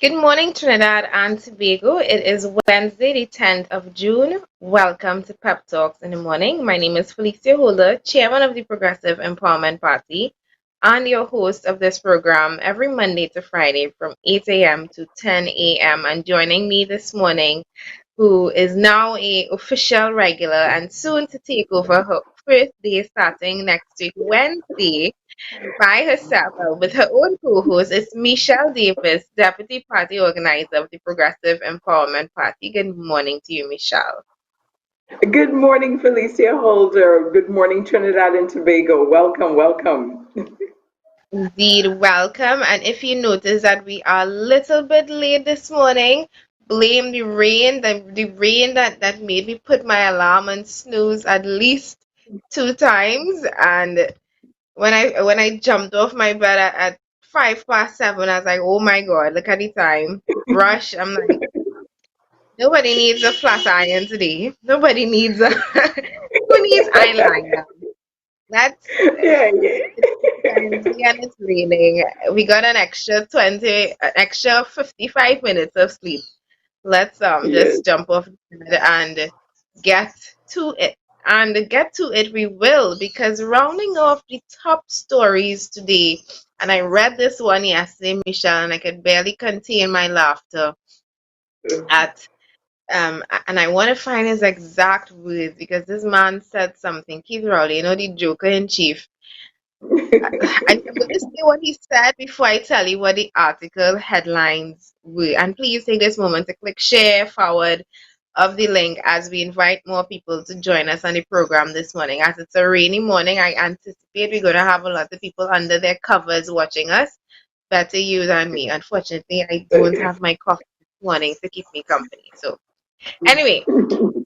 Good morning, Trinidad and Tobago. It is Wednesday, the 10th of June. Welcome to Pep Talks in the Morning. My name is Felicia Holder, Chairman of the Progressive Empowerment Party, and your host of this program every Monday to Friday from 8 a.m. to 10 a.m. And joining me this morning, who is now a official regular and soon to take over her first day starting next week, Wednesday by herself with her own co-host is Michelle Davis, Deputy Party Organizer of the Progressive Empowerment Party. Good morning to you, Michelle. Good morning, Felicia Holder. Good morning, Trinidad and Tobago. Welcome, welcome. Indeed, welcome. And if you notice that we are a little bit late this morning, blame the rain, the rain that made me put my alarm on snooze at least two times. And when I jumped off my bed at 7:05, I was like, oh my God, look at the time. Rush. I'm like, nobody needs a flat iron today. Nobody needs a who needs eyeliner? That's Yeah, yeah. it's currently and it's raining. We got an extra 55 minutes of sleep. Let's Yes. just jump off the bed and get to it. And get to it we will, because rounding off the top stories today, and I read this one yesterday, Michelle, and I could barely contain my laughter at and I want to find his exact words because this man said something. Keith Rowley, the Joker in chief. I'm going to say what he said before I tell you what the article headlines were. And please take this moment to click share, forward of the link as we invite more people to join us on the program this morning. As it's a rainy morning, I anticipate we're going to have a lot of people under their covers watching us. Better you than me. Unfortunately, I don't have my coffee this morning to keep me company. So, anyway,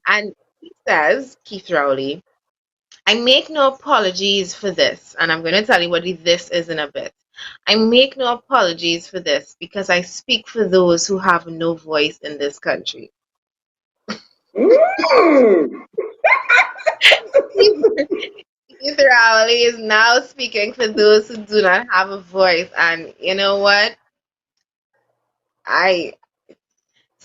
and he says, Keith Rowley, I make no apologies for this, and I'm going to tell you what this is in a bit. I make no apologies for this because I speak for those who have no voice in this country. Mm. Keith Rowley is now speaking for those who do not have a voice, and you know what? I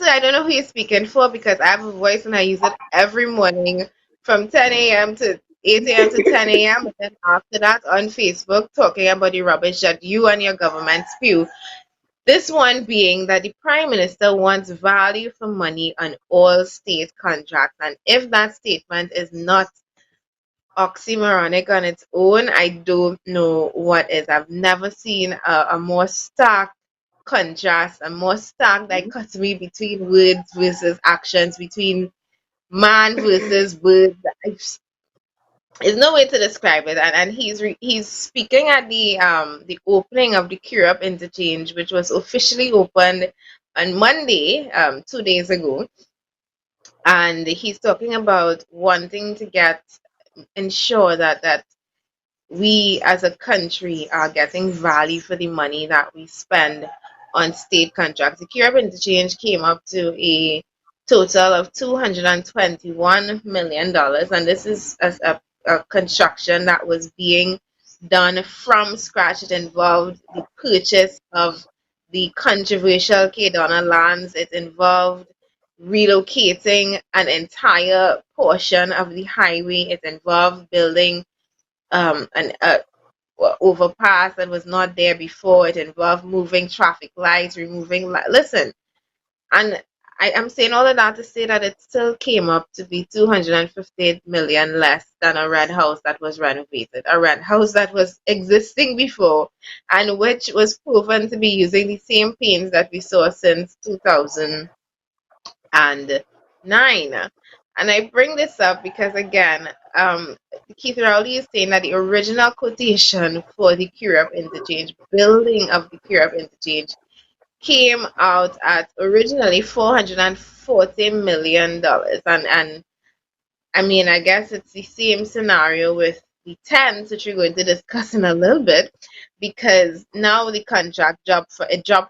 I don't know who you're speaking for because I have a voice and I use it every morning from 10 a.m. to 8 a.m. to 10 a.m. And then after that on Facebook talking about the rubbish that you and your government spew. This one being that the Prime Minister wants value for money on all state contracts. And if that statement is not oxymoronic on its own, I don't know what is. I've never seen a more stark contrast, a more stark dichotomy between words versus actions, between man versus words. There's no way to describe it. And he's speaking at the opening of the Curup interchange, which was officially opened on Monday, 2 days ago. And he's talking about wanting to ensure that we as a country are getting value for the money that we spend on state contracts. The Curup interchange came up to a total of $221 million, and this is a construction that was being done from scratch. It involved the purchase of the controversial Kedona lands. It involved relocating an entire portion of the highway. It involved building an overpass that was not there before. It involved moving traffic lights, removing listen, and I am saying all of that to say that it still came up to be 258 million less than a red house that was renovated, a red house that was existing before, and which was proven to be using the same paints that we saw since 2009. And I bring this up because, again, Keith Rowley is saying that the original quotation for the Curup interchange, building of the Curup interchange, came out at originally $440 million. And I mean, I guess it's the same scenario with the 10s, which we're going to discuss in a little bit, because now the contract dropped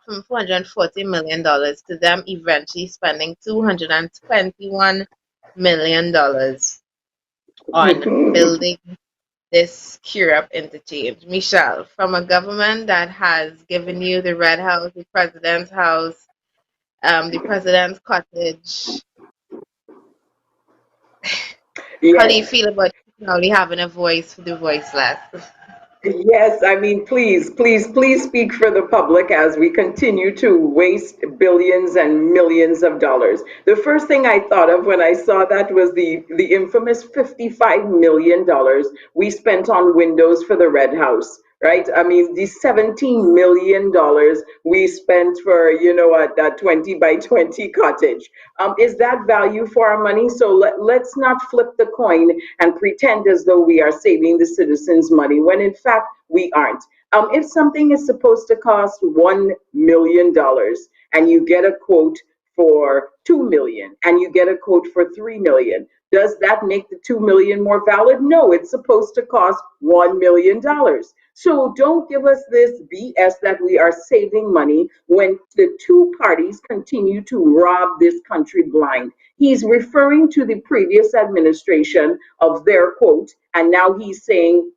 from $440 million to them eventually spending $221 million on building this Curup interchange. Michelle, from a government that has given you the Red House, the President's House, the president's cottage. How do you Yes. feel about only having a voice for the voiceless? Yes, I mean, please, please, please speak for the public as we continue to waste billions and millions of dollars. The first thing I thought of when I saw that was the infamous $55 million we spent on windows for the Red House. Right? I mean, the $17 million we spent for, that 20 by 20 cottage. Is that value for our money? So let's not flip the coin and pretend as though we are saving the citizens money when in fact we aren't. If something is supposed to cost $1 million and you get a quote for 2 million and you get a quote for 3 million, does that make the 2 million more valid? No, it's supposed to cost $1 million. So don't give us this BS that we are saving money when the two parties continue to rob this country blind. He's referring to the previous administration of their quote, and now he's saying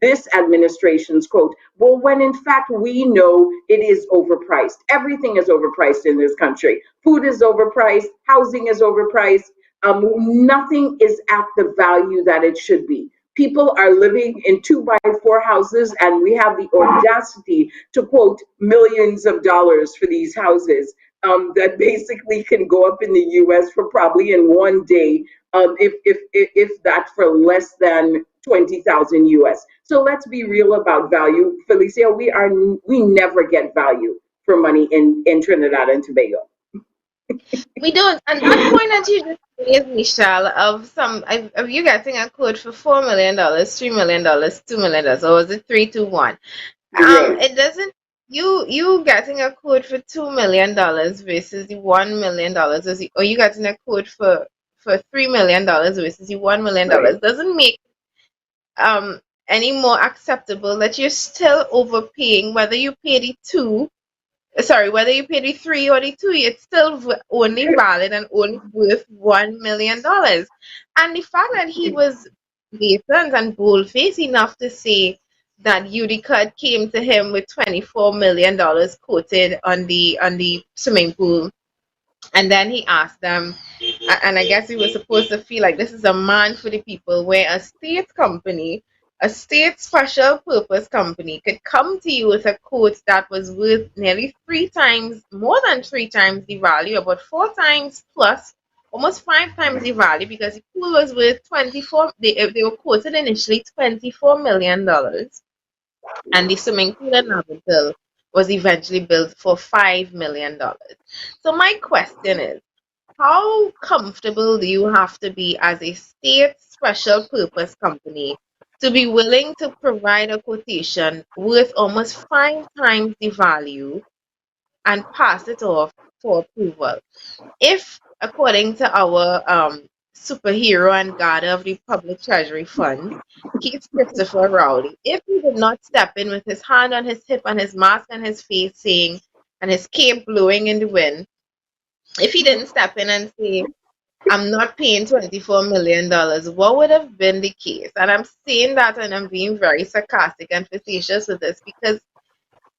this administration's quote. Well, when in fact we know it is overpriced. Everything is overpriced in this country. Food is overpriced, housing is overpriced. Nothing is at the value that it should be. People are living in 2 by 4 houses, and we have the audacity to quote millions of dollars for these houses that basically can go up in the US for probably in one day, if that for less than 20,000 US. So let's be real about value, Felicia. We never get value for money in Trinidad and Tobago. We don't. And that point that you just raised, Michelle, of you getting a quote for $4 million, $3 million, $2 million, or was it 3 to 1? Yes, It doesn't. You getting a quote for $2 million versus the $1 million, or you getting a quote for $3 million versus the $1 million right. doesn't make any more acceptable that you're still overpaying, whether you pay the two, sorry, whether you pay the three or the two, it's still only valid and only worth $1 million. And the fact that he was blatant and bold-faced enough to say that Unicud came to him with $24 million quoted on the swimming pool, and then he asked them, and I guess he was supposed to feel like this is a man for the people, where a state company, a state special purpose company, could come to you with a quote that was worth nearly 3 times, more than 3 times the value, about 4 times plus, almost 5 times the value, because the pool was worth 24. They were quoted initially $24 million, and the swimming pool in Navigator was eventually built for $5 million. So my question is, how comfortable do you have to be as a state special purpose company to be willing to provide a quotation worth almost 5 times the value and pass it off for approval? If, according to our superhero and god of the public treasury fund, Keith Christopher Rowley, if he did not step in with his hand on his hip and his mask on his face saying, and his cape blowing in the wind, if he didn't step in and say, I'm not paying $24 million, what would have been the case? And I'm saying that, and I'm being very sarcastic and facetious with this, because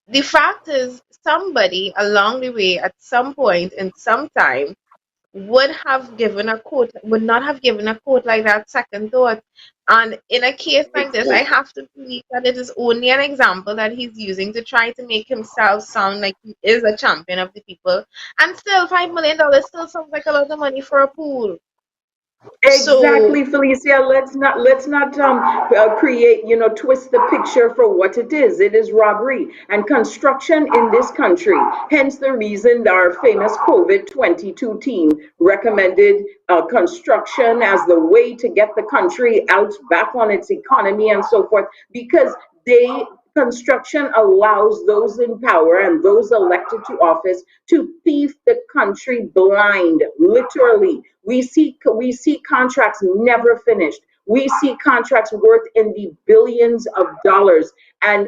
the fact is, somebody along the way, at some point in some time, would not have given a quote like that second thought. And in a case like this, I have to believe that it is only an example that he's using to try to make himself sound like he is a champion of the people. And still, $5 million still sounds like a lot of money for a pool. So Exactly, Felicia. Let's not create, twist the picture for what it is. It is robbery and construction in this country. Hence the reason our famous COVID 22 team recommended construction as the way to get the country out back on its economy and so forth, because they construction allows those in power and those elected to office to thief the country blind, literally. We see contracts never finished. We see contracts worth in the billions of dollars, and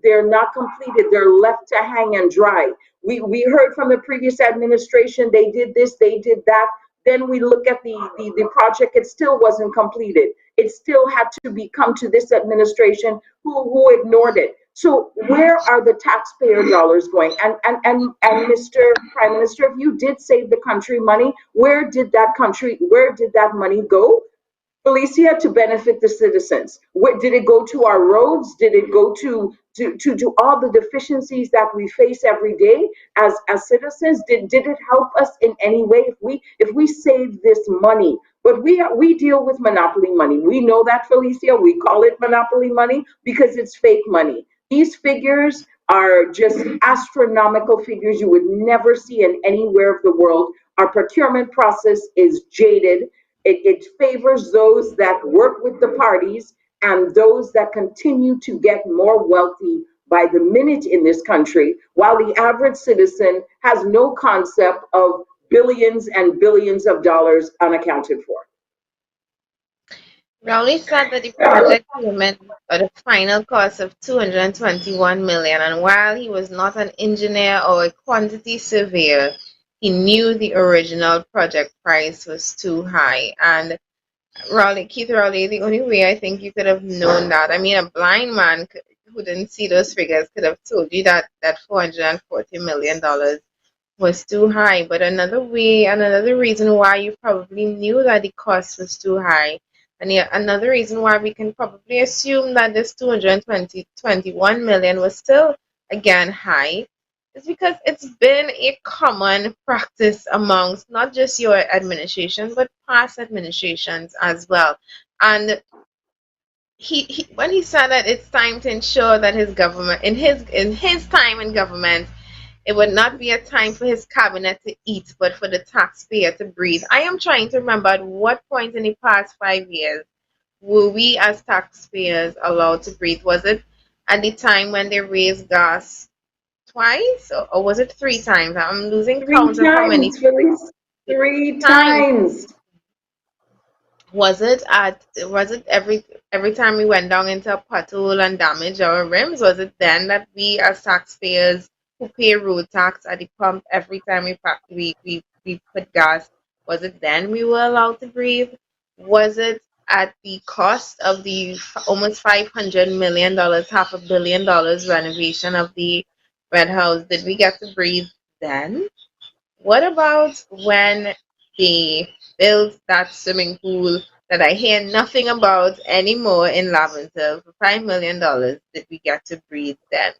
they're not completed. They're left to hang and dry. We heard from the previous administration, they did this, they did that. Then we look at the project, it still wasn't completed. It still had to be come to this administration who ignored it. So where are the taxpayer dollars going? And Mr. Prime Minister, if you did save the country money, where did that money go? Felicia, to benefit the citizens. Did it go to our roads? Did it go to all the deficiencies that we face every day as citizens? Did it help us in any way if we save this money? But we deal with monopoly money. We know that, Felicia. We call it monopoly money because it's fake money. These figures are just astronomical figures you would never see in anywhere of the world. Our procurement process is jaded. It favors those that work with the parties and those that continue to get more wealthy by the minute in this country, while the average citizen has no concept of billions and billions of dollars unaccounted for. Rowley said that the project came in at a final cost of 221 million, and while he was not an engineer or a quantity surveyor, he knew the original project price was too high. And Keith Rowley, the only way I think you could have known that, I mean, a blind man who didn't see those figures could have told you that $440 million was too high. But another reason why you probably knew that the cost was too high, and yet another reason why we can probably assume that this 221 million was still again high, is because it's been a common practice amongst not just your administration but past administrations as well. And he when he said that it's time to ensure that his government in his time in government, it would not be a time for his cabinet to eat, but for the taxpayer to breathe. I am trying to remember at what point in the past 5 years were we as taxpayers allowed to breathe? Was it at the time when they raised gas twice, or was it three times? I'm losing Three count of how many times, Felice. Three times. times. Was it every time we went down into a pothole and damaged our rims? Was it then that we as taxpayers who pay road tax at the pump every time we put gas, was it then we were allowed to breathe? Was it at the cost of the almost $500 million, $500 million renovation of the Red House? Did we get to breathe then? What about when they built that swimming pool that I hear nothing about anymore in Laventille for $5 million? Did we get to breathe then?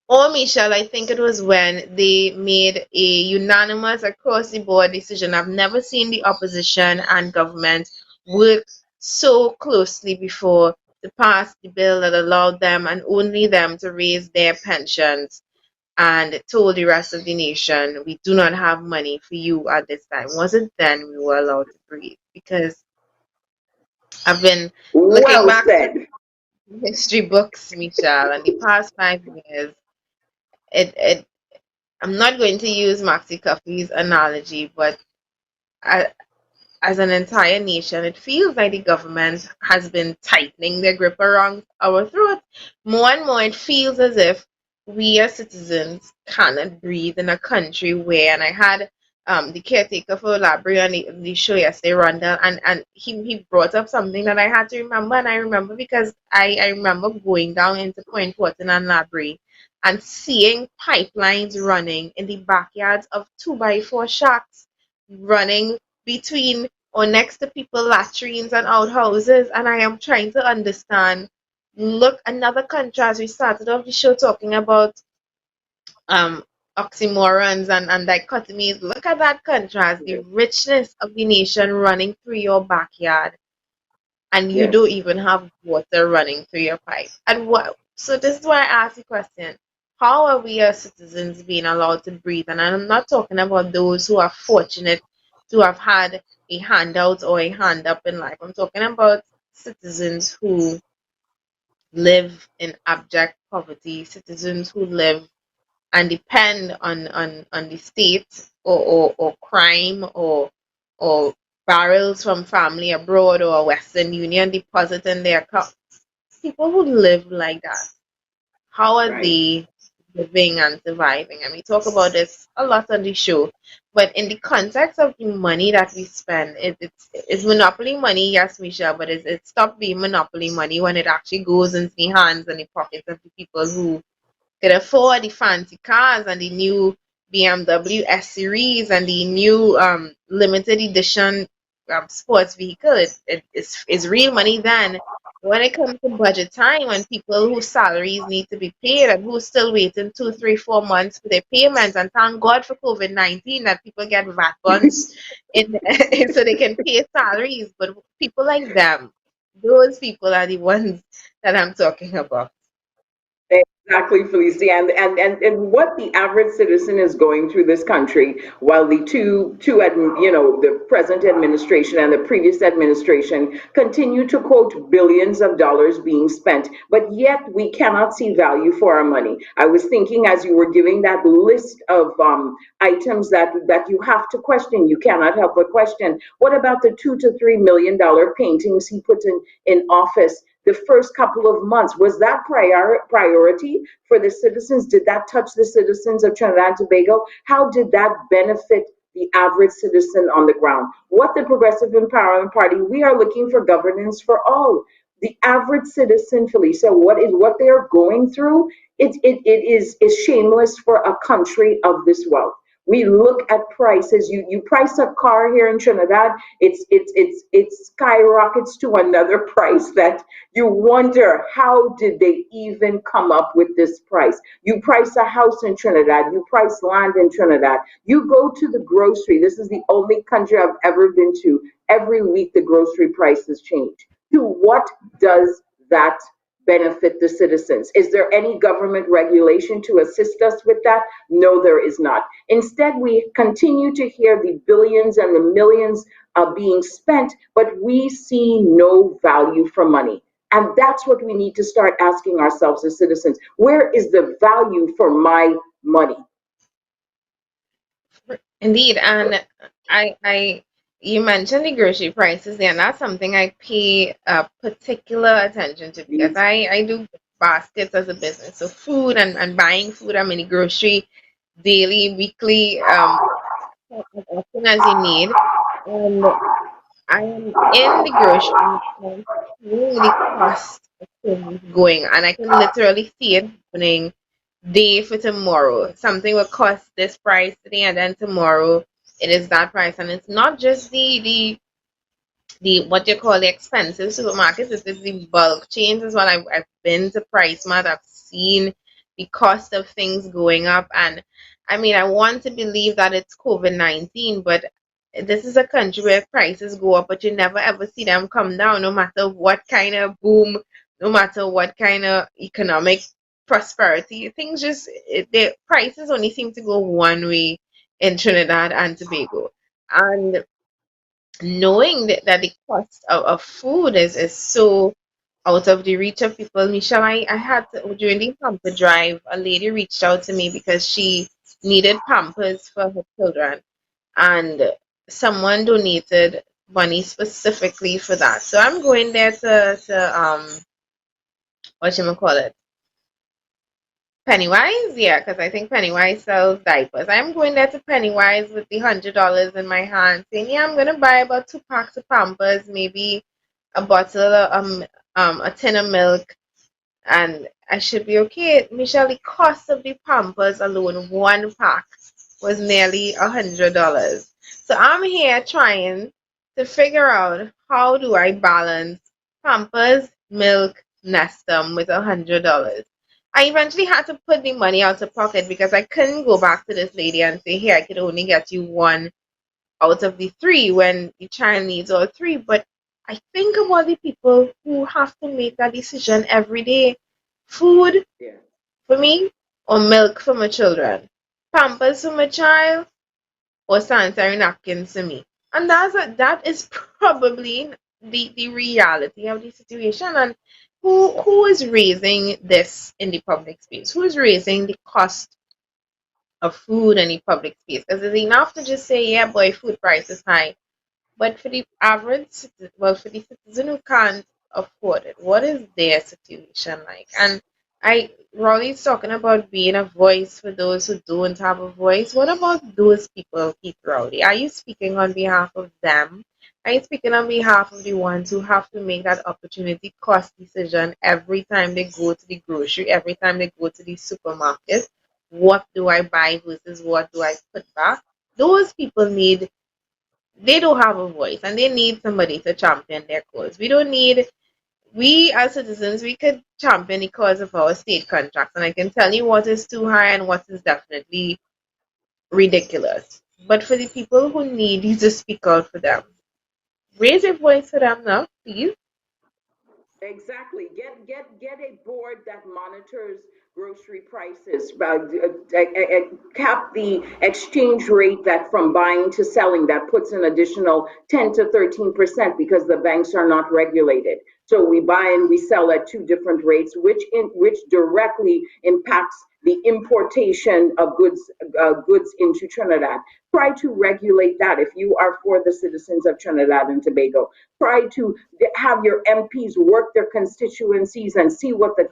Or Michelle, I think it was when they made a unanimous across the board decision. I've never seen the opposition and government work so closely before to pass the bill that allowed them and only them to raise their pensions and told the rest of the nation, we do not have money for you at this time. Was it then we were allowed to breathe? Because I've been looking Well back through said. history books, Michelle, and the past 5 years, it I'm not going to use Maxi Coffee's analogy, but I, as an entire nation, it feels like the government has been tightening their grip around our throat. More and more, it feels as if we as citizens cannot breathe in a country where, and I had the caretaker for the library on the show yesterday, Rondell, and he brought up something that I had to remember, and I remember because I remember going down into Point Fortin and library and seeing pipelines running in the backyards of 2 by 4 shacks running between or next to people latrines and outhouses, and I am trying to understand. Look, another contrast. We started off the show talking about um oxymorons and dichotomies. Look at that contrast, the richness of the nation running through your backyard, and you don't Yes. even have water running through your pipe. And what, so this is why I ask the question, how are we as citizens being allowed to breathe? And I'm not talking about those who are fortunate to have had a handout or a hand up in life. I'm talking about citizens who live in abject poverty, citizens who live and depend on the state, or crime, or barrels from family abroad, or a Western Union deposit in their account. People who live like that, how are Right. they living and surviving. And we talk about this a lot on the show. But in the context of the money that we spend, it's monopoly money, yes, Michelle, but it stopped being monopoly money when it actually goes into the hands and the pockets of the people who could afford the fancy cars and the new BMW S series and the new limited edition sports vehicle. It's real money then. When it comes to budget time, when people whose salaries need to be paid and who's still waiting 2, 3, 4 months for their payments, and thank God for COVID-19 that people get VAT funds in so they can pay salaries. But people like them, those people are the ones that I'm talking about. Exactly, Felicia. And what the average citizen is going through this country, while the the present administration and the previous administration continue to quote billions of dollars being spent, but yet we cannot see value for our money. I was thinking as you were giving that list of items that you have to question, you cannot help but question. What about the $2 to $3 million paintings he put in office? The first couple of months, was that priority for the citizens? Did that touch the citizens of Trinidad and Tobago? How did that benefit the average citizen on the ground? What the Progressive Empowerment Party, we are looking for governance for all. The average citizen, Felicia, what they are going through, it is shameless for a country of this wealth. We look at prices. You price a car here in Trinidad, it skyrockets to another price that you wonder, how did they even come up with this price? You price a house in Trinidad, you price land in Trinidad. You go to the grocery. This is the only country I've ever been to. Every week the grocery prices change. To what does that benefit the citizens? Is there any government regulation to assist us with that? No, there is not. Instead, we continue to hear the billions and the millions being spent, but we see no value for money. And that's what we need to start asking ourselves as citizens. Where is the value for my money? Indeed, and I, you mentioned the grocery prices there, and that's something I pay particular attention to because Please. I do baskets as a business, so food and buying food. I'm in the grocery daily, weekly, as often as you need, and I am in the grocery and seeing the cost of things going, and I can literally see it happening day for tomorrow. Something will cost this price today, and then tomorrow it is that price. And it's not just the what you call the expensive supermarkets, it's the bulk chains as well. I've been to PriceMart, I've seen the cost of things going up, and I mean, I want to believe that it's COVID-19, but this is a country where prices go up, but you never ever see them come down, no matter what kind of boom, no matter what kind of economic prosperity. Things just, the prices only seem to go one way in Trinidad and Tobago. And knowing that the cost of food is so out of the reach of people. Michelle, I had to, during the pamper drive, a lady reached out to me because she needed pampers for her children, and someone donated money specifically for that. So I'm going there to what you call it, Pennywise, yeah, because I think Pennywise sells diapers. I'm going there to Pennywise with the $100 in my hand, saying, "Yeah, I'm gonna buy about 2 packs of Pampers, maybe a bottle of a tin of milk, and I should be okay." Michelle, the cost of the Pampers alone, 1 pack, was nearly $100. So I'm here trying to figure out how do I balance Pampers, milk, Nestum with $100. I eventually had to put the money out of pocket because I couldn't go back to this lady and say, "Hey, I could only get you one out of the three," when the child needs all three. But I think about the people who have to make that decision every day. Food Yeah. for me or milk for my children? Pampers for my child or sanitary napkins for me? And that is probably the reality of the situation. And who is raising this in the public space? Who is raising the cost of food in the public space? Because it's enough to just say, "Yeah, boy, food price is high." But for the average citizen, well, for the citizen who can't afford it, what is their situation like? And Ronnie's talking about being a voice for those who don't have a voice. What about those people, Keith Rowley? Are you speaking on behalf of them? Are you speaking on behalf of the ones who have to make that opportunity cost decision every time they go to the grocery, every time they go to the supermarket? What do I buy versus what do I put back? Those people they don't have a voice and they need somebody to champion their cause. We as citizens, we could champion the cause of our state contracts, and I can tell you what is too high and what is definitely ridiculous. But for the people who need you to speak out for them, raise your voice for them now, please. Exactly. Get a board that monitors grocery prices. Cap the exchange rate that from buying to selling that puts an additional 10 to 13% because the banks are not regulated. So we buy and we sell at two different rates, which directly impacts the importation of goods into Trinidad. Try to regulate that if you are for the citizens of Trinidad and Tobago. Try to have your MPs work their constituencies and see what the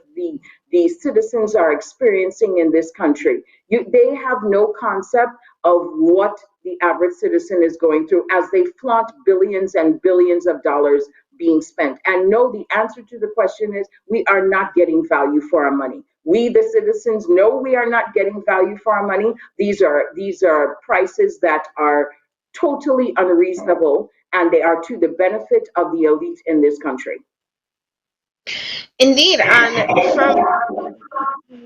citizens are experiencing in this country. They have no concept of what the average citizen is going through as they flaunt billions and billions of dollars being spent. And no, the answer to the question is we are not getting value for our money. We, the citizens, know we are not getting value for our money. These are prices that are totally unreasonable, and they are to the benefit of the elite in this country. Indeed, and from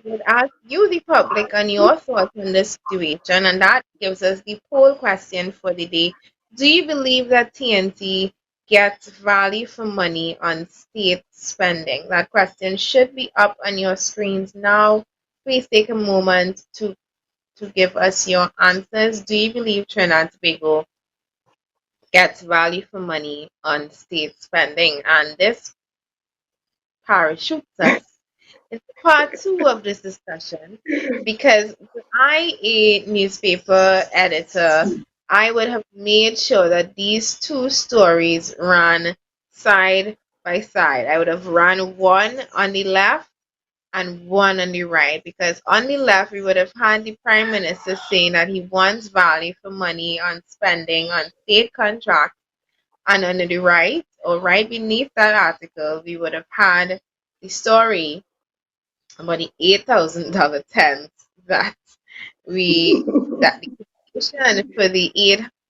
would ask you, the public, on your thoughts on this situation, and that gives us the poll question for the day. Do you believe that TNT gets value for money on state spending? That question should be up on your screens now. Please take a moment to give us your answers. Do you believe Trinidad and Tobago gets value for money on state spending? And this parachutes us into part two of this discussion because were I a newspaper editor, I would have made sure that these two stories ran side by side. I would have run one on the left and one on the right because on the left we would have had the prime minister saying that he wants value for money on spending on state contracts, and on the right or right beneath that article we would have had the story about the $8,000 tent that we that the petition for the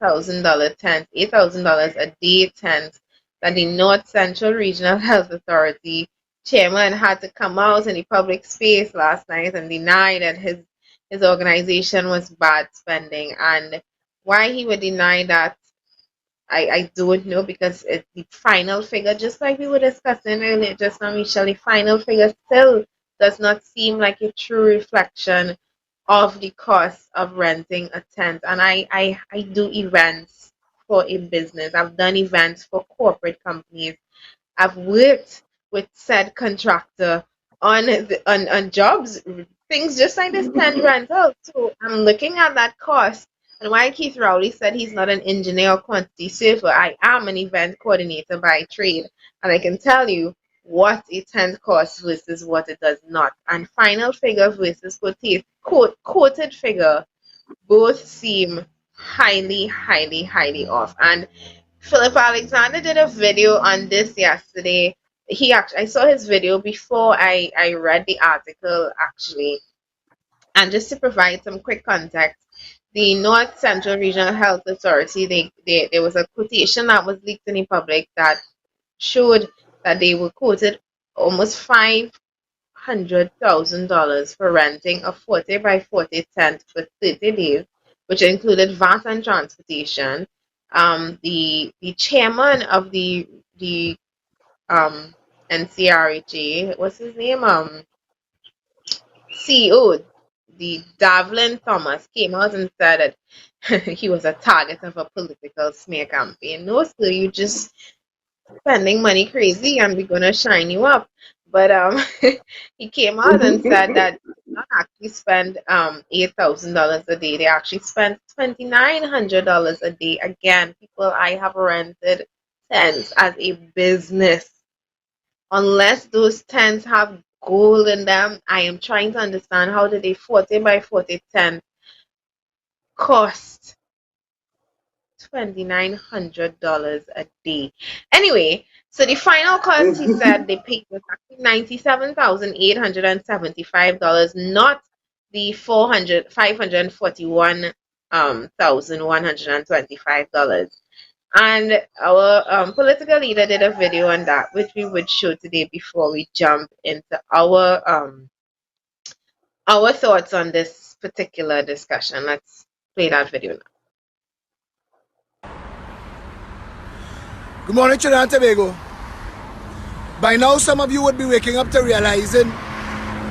$8,000 tent, $8,000 a day tent that the North Central Regional Health Authority chairman had to come out in the public space last night and deny that his organization was bad spending. And why he would deny that, I don't know, because the final figure, just like we were discussing earlier just now, Michelle, the final figure still does not seem like a true reflection of the cost of renting a tent. And I do events for a business. I've done events for corporate companies. I've worked with said contractor on jobs, things just like this tent rental. So I'm looking at that cost. And why Keith Rowley said he's not an engineer or quantity surveyor, I am an event coordinator by trade. And I can tell you what a tent costs versus what it does not. And final figure versus quoted figure both seem highly, highly, highly off. And Philip Alexander did a video on this yesterday. I saw his video before I read the article actually. And just to provide some quick context, the North Central Regional Health Authority, there was a quotation that was leaked in the public that showed that they were quoted almost $500,000 for renting a 40 by 40 tent for 30 days, which included VAT and transportation. The chairman of the NCRHA, what's his name? CEO, the Davlin Thomas, came out and said that he was a target of a political smear campaign. No, sir, you just spending money crazy and we're gonna shine you up. But he came out and said that they did not actually spend $8,000 a day. They actually spent $2,900 a day. Again, people, I have rented tents as a business. Unless those tents have gold in them. I am trying to understand how did a 40 by 40 tent cost $2,900 a day. Anyway, so the final cost he said they paid was actually $97,875, not the 541,125. And our political leader did a video on that, which we would show today before we jump into our thoughts on this particular discussion. Let's play that video now. Good morning, Trinidad and Tobago. By now, some of you would be waking up to realizing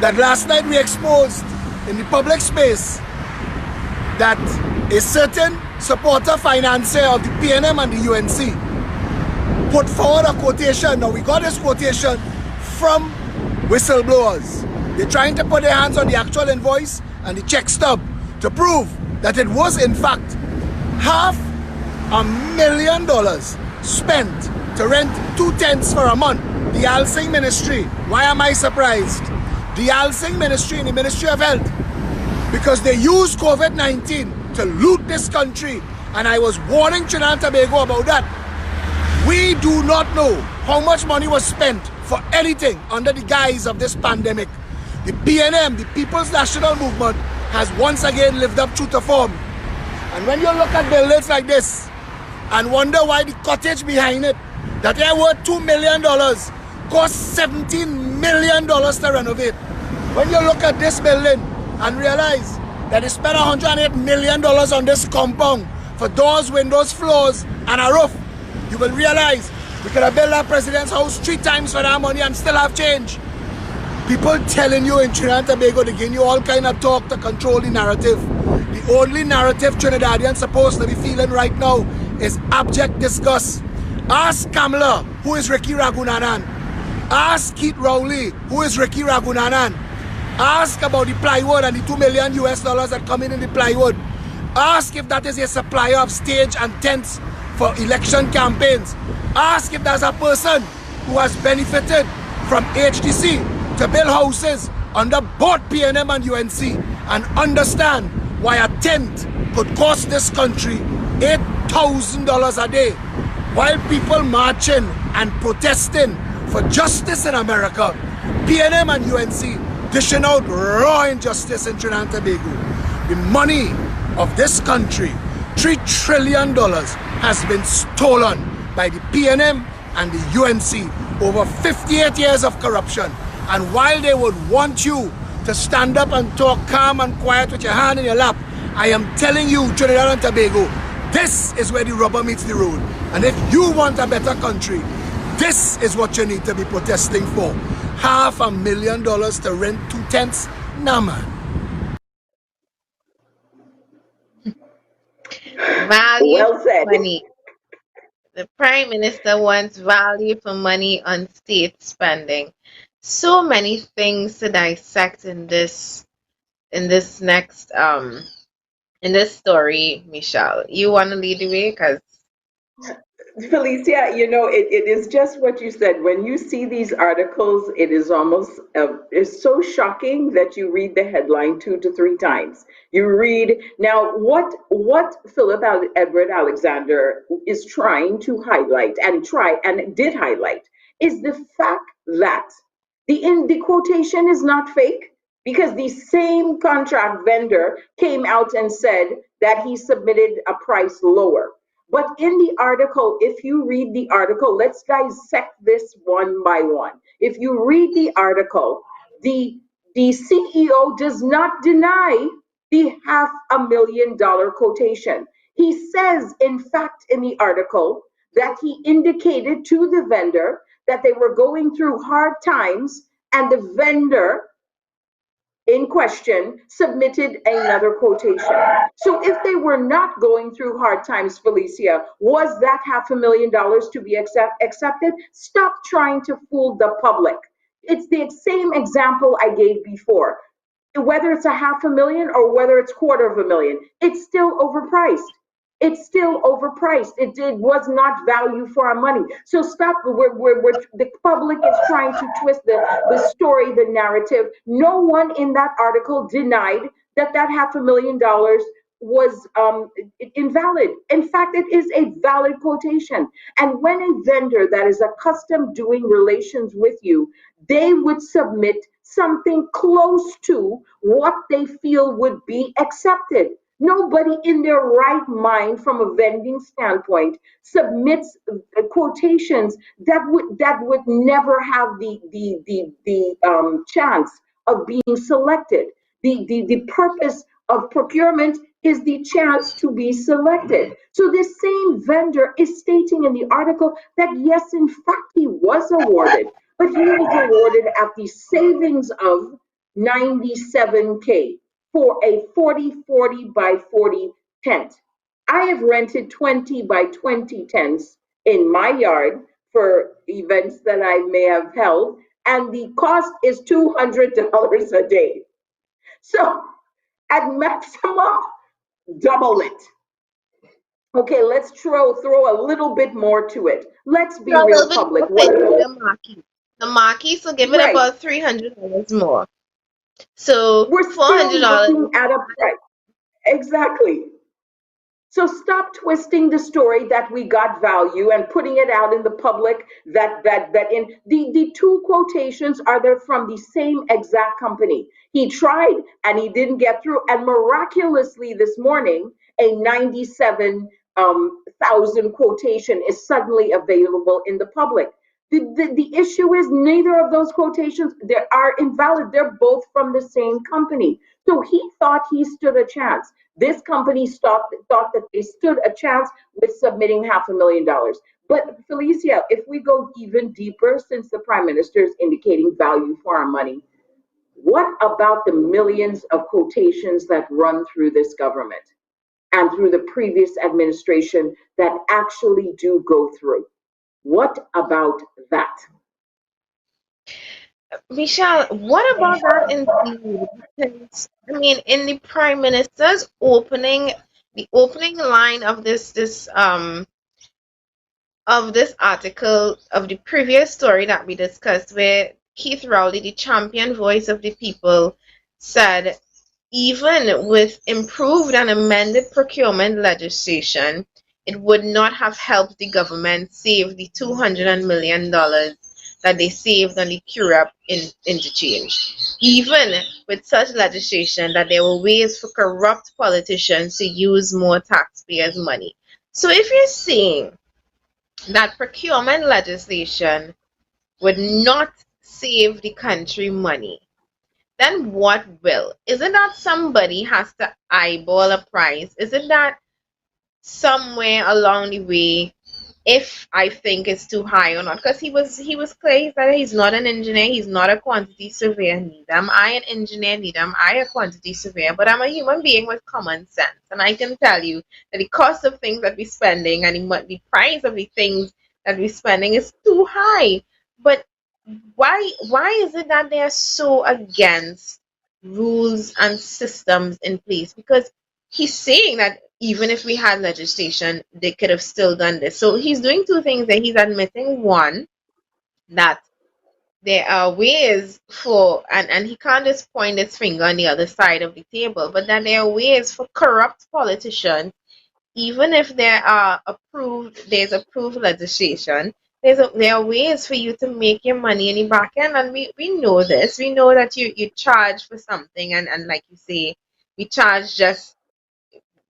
that last night we exposed in the public space that a certain supporter financier of the PNM and the UNC put forward a quotation. Now, we got this quotation from whistleblowers. They're trying to put their hands on the actual invoice and the check stub to prove that it was, in fact, $500,000 spent to rent 2 tents for a month. The Alsing Ministry. Why am I surprised? The Alsing Ministry and the Ministry of Health, because they use COVID-19 to loot this country, and I was warning Trinidad and Tobago about that. We do not know how much money was spent for anything under the guise of this pandemic. The PNM, the People's National Movement, has once again lived up true to form. And when you look at buildings like this and wonder why the cottage behind it, that they're worth $2 million, cost $17 million to renovate. When you look at this building and realize that they spent $108 million on this compound for doors, windows, floors, and a roof, you will realize we could have built our president's house 3 times for that money and still have change. People telling you in Trinidad and Tobago, they give you all kind of talk to control the narrative. The only narrative Trinidadians supposed to be feeling right now is abject disgust. Ask Kamala, who is Ricky Ragunanan. Ask Keith Rowley, who is Ricky Ragunanan. Ask about the plywood and the $2 million that come in the plywood. Ask if that is a supplier of stage and tents for election campaigns. Ask if there's a person who has benefited from HDC to build houses under both PNM and UNC, and understand why a tent could cost this country $8,000 a day, while people marching and protesting for justice in America. PNM and UNC dishing out raw injustice in Trinidad and Tobago. The money of this country, $3 trillion, has been stolen by the PNM and the UNC over 58 years of corruption. And while they would want you to stand up and talk calm and quiet with your hand in your lap, I am telling you, Trinidad and Tobago, this is where the rubber meets the road. And if you want a better country, this is what you need to be protesting for. $500,000 to rent 2 tents? Nah, man. Value Well said. for money. The Prime Minister wants value for money on state spending. So many things to dissect in this next in this story, Michelle. You want to lead the way? Because Felicia, you know, it is just what you said. When you see these articles, it is almost, it's so shocking that you read the headline 2 to 3 times. You read, now what Philip Edward Alexander is trying to highlight and did highlight is the fact that the quotation is not fake, because the same contract vendor came out and said that he submitted a price lower. But in the article, if you read the article, let's dissect this one by one. If you read the article, the CEO does not deny the $500,000 quotation. He says, in fact, in the article, that he indicated to the vendor that they were going through hard times, and the vendor in question submitted another quotation. So if they were not going through hard times, Felicia, was that $500,000 to be accepted? Stop trying to fool the public. It's the same example I gave before. Whether it's $500,000 or whether it's $250,000, it's still overpriced. it's still overpriced. It was not value for our money. So stop. The public is trying to twist the story, the narrative. No one in that article denied that $500,000 was invalid. In fact, it is a valid quotation. And when a vendor that is accustomed doing relations with you, they would submit something close to what they feel would be accepted. Nobody in their right mind, from a vending standpoint, submits quotations that would never have the chance of being selected. The purpose of procurement is the chance to be selected. So this same vendor is stating in the article that yes, in fact, he was awarded, but he was awarded at the savings of 97K for a 40 by 40 tent. I have rented 20 by 20 tents in my yard for events that I may have held, and the cost is $200 a day. So at maximum, double it. Okay, let's throw a little bit more to it. Let's be So a real little bit public. more for the marquee. The marquee, so give it Right. about $300 more. So We're still $400. looking at a price. Exactly. So stop twisting the story that we got value and putting it out in the public that in the two quotations are there from the same exact company. He tried and he didn't get through. And miraculously this morning, a 97,000 quotation is suddenly available in the public. The issue is neither of those quotations they are invalid. They're both from the same company. So he thought he stood a chance. This company thought that they stood a chance with submitting $500,000. But Felicia, if we go even deeper, since the Prime Minister is indicating value for our money, what about the millions of quotations that run through this government and through the previous administration that actually do go through? What about that? Michelle, what about that indeed? Because I mean, in the Prime Minister's opening, the opening line of this article of the previous story that we discussed, where Keith Rowley, the champion voice of the people, said even with improved and amended procurement legislation, it would not have helped the government save the $200 million that they saved on the QRAP interchange. Even with such legislation, that there were ways for corrupt politicians to use more taxpayers' money. So if you're saying that procurement legislation would not save the country money, then what will? Isn't that somebody has to eyeball a price? Isn't that somewhere along the way, if I think it's too high or not? Because he was clear that he's not an engineer, he's not a quantity surveyor. Neither am I an engineer, neither am I a quantity surveyor. But I'm a human being with common sense, and I can tell you that the cost of things that we're spending and the price of the things that we're spending is too high. But why is it that they are so against rules and systems in place? Because he's saying that even if we had legislation, they could have still done this. So he's doing two things there. He's admitting, one, that there are ways for, and he can't just point his finger on the other side of the table, but that there are ways for corrupt politicians, even if there's approved legislation, there are ways for you to make your money in the back end, and we know this. We know that you charge for something, and like you say,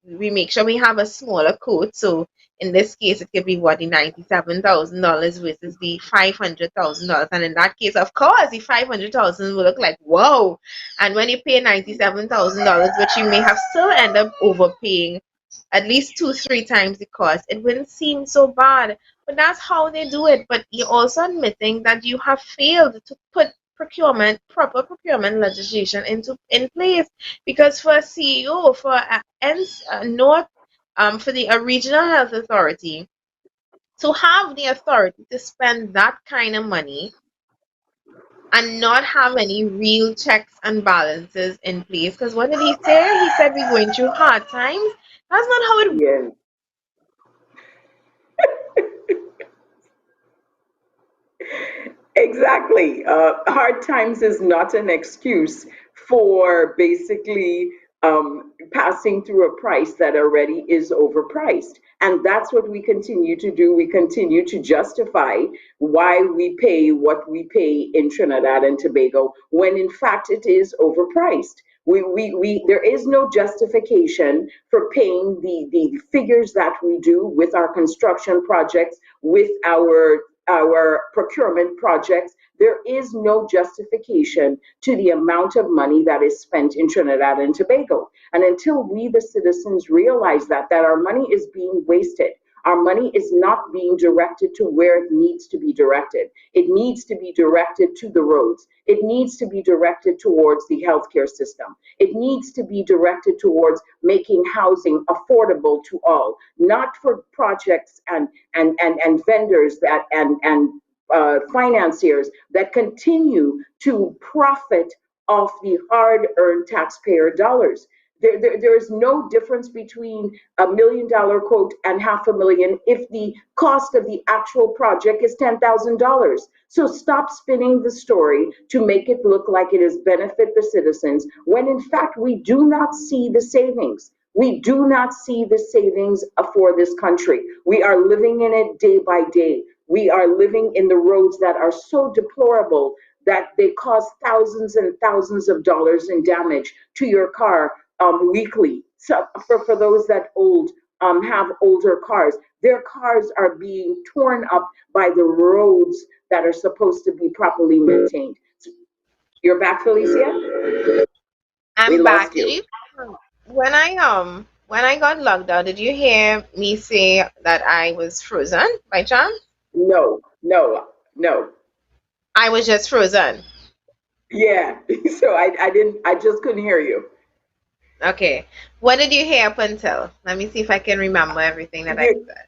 we make sure we have a smaller quote. So in this case, it could be what, the $97,000 versus the $500,000, and in that case, of course, the $500,000 will look like whoa. And when you pay $97,000, which you may have still end up overpaying at least 2-3 times the cost, it wouldn't seem so bad. But that's how they do it. But you're also admitting that you have failed to put proper procurement legislation in place. Because for a CEO, for for the regional health authority to have the authority to spend that kind of money and not have any real checks and balances in place. Because what did he say? He said we're going through hard times. That's not how it Yes. Exactly. Hard times is not an excuse for basically passing through a price that already is overpriced. And that's what we continue to do. We continue to justify why we pay what we pay in Trinidad and Tobago when in fact it is overpriced. There is no justification for paying the figures that we do with our construction projects, with our procurement projects. There is no justification to the amount of money that is spent in Trinidad and Tobago. And until we, the citizens, realize that our money is being wasted, our money is not being directed to where it needs to be directed. It needs to be directed to the roads. It needs to be directed towards the healthcare system. It needs to be directed towards making housing affordable to all, not for projects and vendors that and financiers that continue to profit off the hard-earned taxpayer dollars. There is no difference between $1 million quote and $500,000 if the cost of the actual project is $10,000. So stop spinning the story to make it look like it is benefit the citizens when in fact we do not see the savings. We do not see the savings for this country. We are living in it day by day. We are living in the roads that are so deplorable that they cause thousands and thousands of dollars in damage to your car weekly. So for those that have older cars, their cars are being torn up by the roads that are supposed to be properly maintained. You're back, Felicia? We I'm lost back. Did you. you when I got locked out, did you hear me say that I was frozen by chance? No, no, no. I was just frozen. Yeah. So I didn't, I just couldn't hear you. Okay. What did you hear up until? Let me see if I can remember everything that I You, said.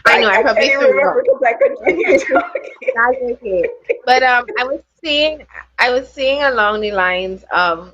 I know I I can't probably even threw you off. remember because I continued talking. That's okay. But I was saying along the lines of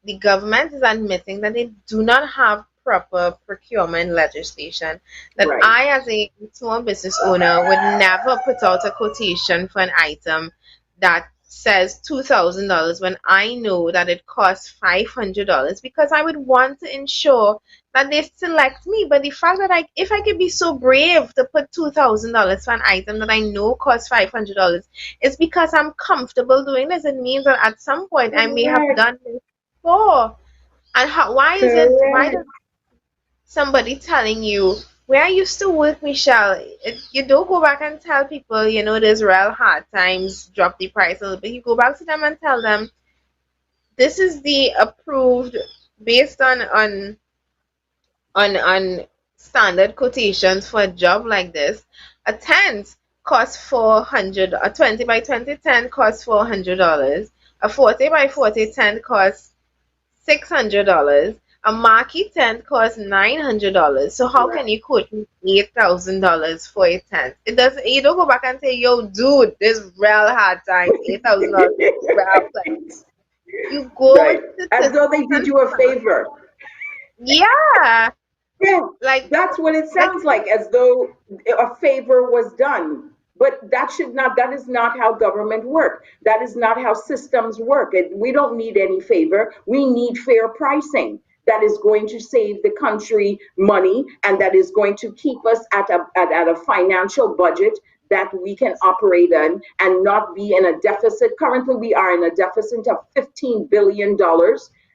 the government is admitting that they do not have proper procurement legislation. That Right. I, as a small business owner, would never put out a quotation for an item that says $2,000 when I know that it costs $500 because I would want to ensure that they select me. But the fact that if I could be so brave to put $2,000 for an item that I know costs $500, it's because I'm comfortable doing this. It means that at some point I may have Correct. done this before. And why Correct. does somebody telling you where I used to work, Michelle, you don't go back and tell people, there's real hard times, drop the price a little bit. You go back to them and tell them this is the approved based on standard quotations for a job like this. A tent costs 400, a 20 by 20 tent costs $400, a 40 by 40 tent costs $600. A marquee tent costs $900. So how can Correct. you quote me $8,000 for a tent? It doesn't. You don't go back and say, "Yo, dude, this real hard times. $8,000 is real price." You go Right. to the As though they did you a confront. favor. Yeah, Yeah, like that's what it like sounds like, as though a favor was done. But that is not how government work. That is not how systems work. We don't need any favor. We need fair pricing that is going to save the country money and that is going to keep us at a financial budget that we can operate in and not be in a deficit. Currently, we are in a deficit of $15 billion.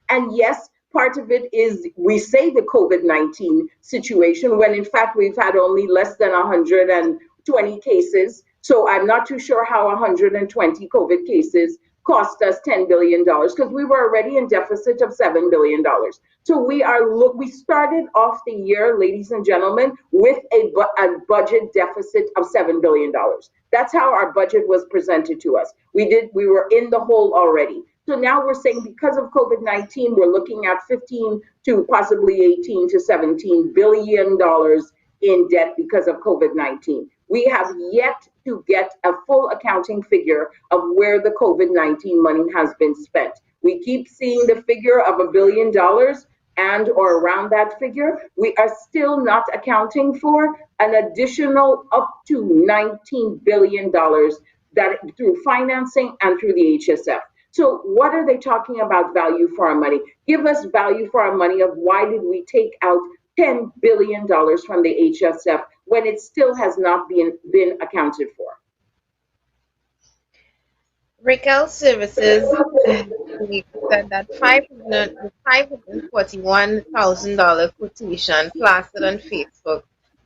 And yes, part of it is we say the COVID-19 situation when in fact we've had only less than 120 cases. So I'm not too sure how 120 COVID cases cost us $10 billion because we were already in deficit of $7 billion. So we started off the year, ladies and gentlemen, with a budget deficit of $7 billion. That's how our budget was presented to us. We were in the hole already. So now we're saying because of COVID-19, we're looking at 15 to possibly 18 to $17 billion in debt because of COVID-19. We have yet to get a full accounting figure of where the COVID-19 money has been spent. We keep seeing the figure of $1 billion, and or around that figure, we are still not accounting for an additional up to $19 billion that through financing and through the HSF. So what are they talking about value for our money? Give us value for our money of why did we take out $10 billion from the HSF when it still has not been accounted for? Raquel Services said that $541,000 quotation plastered on Facebook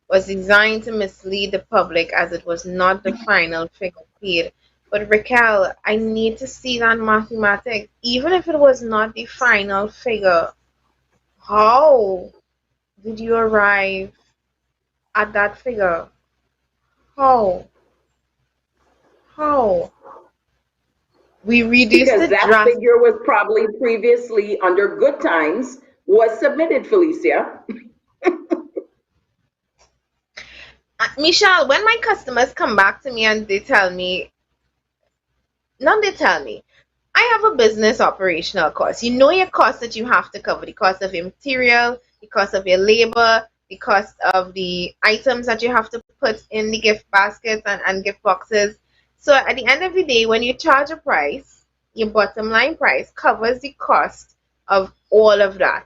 was designed to mislead the public as it was not the final figure paid. But Raquel, I need to see that mathematics. Even if it was not the final figure, how did you arrive at that figure? How? How? We reduced Because it that drastically. figure was probably previously under good times was submitted, Felicia. Michelle, when my customers come back to me and they tell me, not they tell me, I have a business operational cost. You know your cost that you have to cover, the cost of your material, the cost of your labor, the cost of the items that you have to put in the gift baskets and gift boxes. So at the end of the day, when you charge a price, your bottom line price covers the cost of all of that.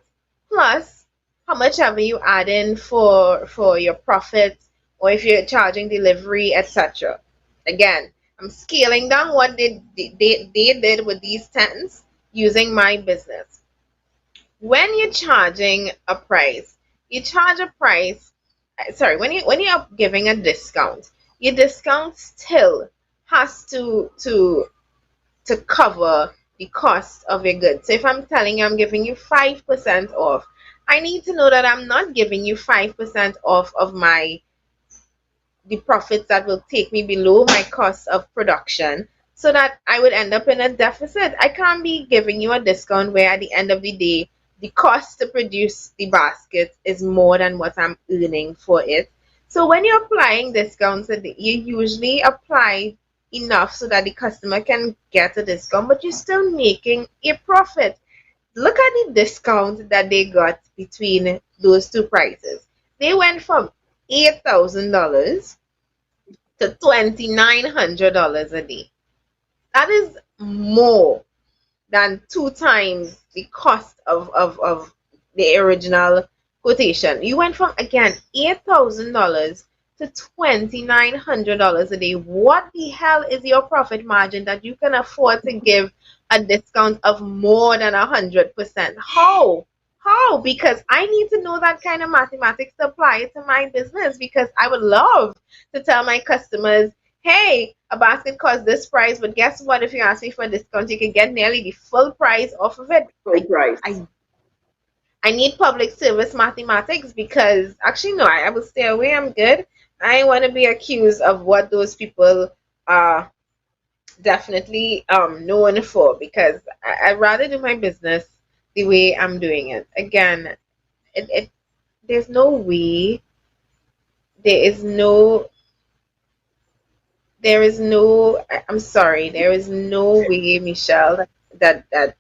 Plus, how much ever you add in for your profits or if you're charging delivery, etc. Again, I'm scaling down what they did with these tents using my business. When you're charging a price, you charge a price, sorry, when you're giving a discount, your discount still has to cover the cost of your goods. So if I'm telling you I'm giving you 5% off, I need to know that I'm not giving you 5% off of the profits that will take me below my cost of production so that I would end up in a deficit. I can't be giving you a discount where at the end of the day, the cost to produce the basket is more than what I'm earning for it. So when you're applying discounts, you usually apply enough so that the customer can get a discount, but you're still making a profit. Look at the discount that they got between those two prices. They went from $8,000 to $2,900 a day. That is more than two times the cost of the original quotation. You went from, again, $8,000 to $2,900 a day. What the hell is your profit margin that you can afford to give a discount of more than 100%? How? How? Because I need to know that kind of mathematics to apply it to my business, because I would love to tell my customers, hey, a basket costs this price, but guess what? If you ask me for a discount, you can get nearly the full price off of it. Full price. I need public service mathematics, because actually, no, I will stay away. I'm good. I want to be accused of what those people are definitely known for, because I'd rather do my business the way I'm doing it. Again, it there's no way, there is no I'm sorry, there is no way, Michelle, that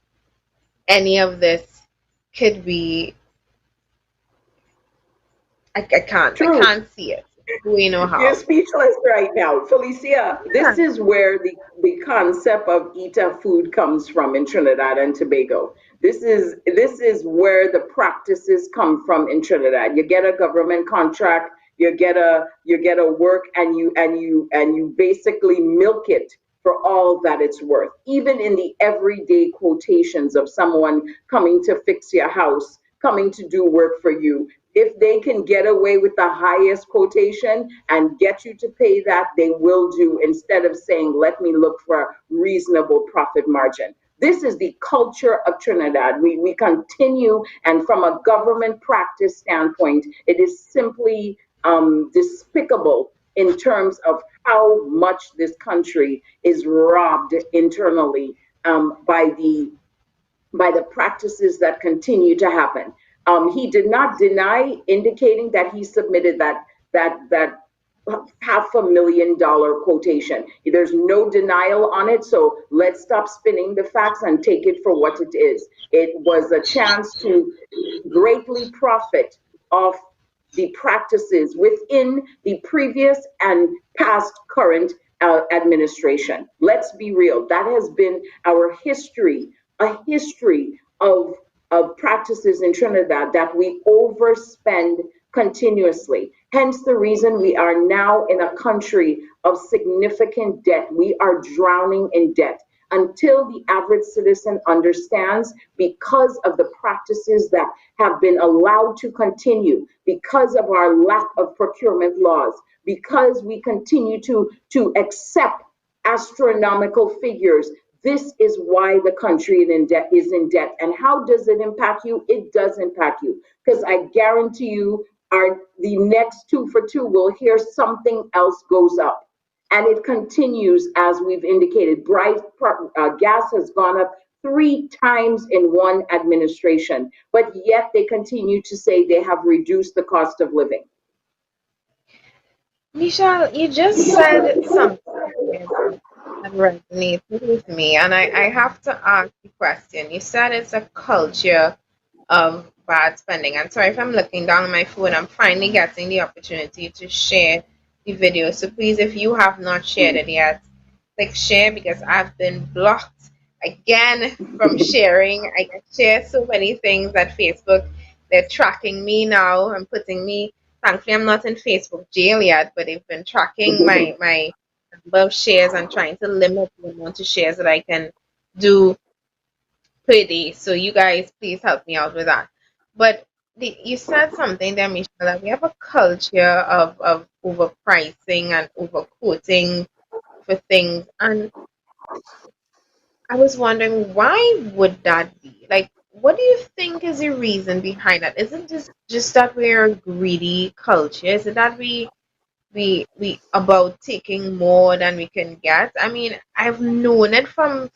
any of this could be. True. I can't see it. We know You're how. speechless right now. Felicia, Yeah. this is where the concept of EATA food comes from in Trinidad and Tobago. This is where the practices come from in Trinidad. You get a government contract, you get a work, and you basically milk it for all that it's worth. Even in the everyday quotations of someone coming to fix your house, coming to do work for you, if they can get away with the highest quotation and get you to pay that, they will do, instead of saying, let me look for a reasonable profit margin. This is the culture of Trinidad. We continue, and from a government practice standpoint, it is simply despicable in terms of how much this country is robbed internally by the practices that continue to happen. He did not deny, indicating that he submitted that $500,000 quotation. There's no denial on it, so let's stop spinning the facts and take it for what it is. It was a chance to greatly profit off the practices within the previous and past current administration. Let's be real. That has been our history, a history of practices in Trinidad that we overspend continuously. Hence the reason we are now in a country of significant debt. We are drowning in debt. Until the average citizen understands, because of the practices that have been allowed to continue, because of our lack of procurement laws, because we continue to accept astronomical figures, this is why the country is in debt. And how does it impact you? It does impact you, because I guarantee you, the next 2 for 2 will hear something else goes up. And it continues, as we've indicated. Gas has gone up 3 times in one administration, but yet they continue to say they have reduced the cost of living. Michelle, you just said something that resonated with me, and I have to ask the question. You said it's a culture of bad spending. And sorry if I'm looking down on my phone, I'm finally getting the opportunity to share the video. So please, if you have not shared it yet, click share, because I've been blocked again from sharing. I share so many things that Facebook, they're tracking me now and putting me, thankfully I'm not in Facebook jail yet, but they've been tracking my number of shares and trying to limit the amount of shares that I can do per day. So you guys, please help me out with that. But you said something there, Michelle, that we have a culture of overpricing and overquoting for things. And I was wondering, why would that be? Like, what do you think is the reason behind that? Is it just that we're a greedy culture? Is it that we about taking more than we can get? I mean, I've known it from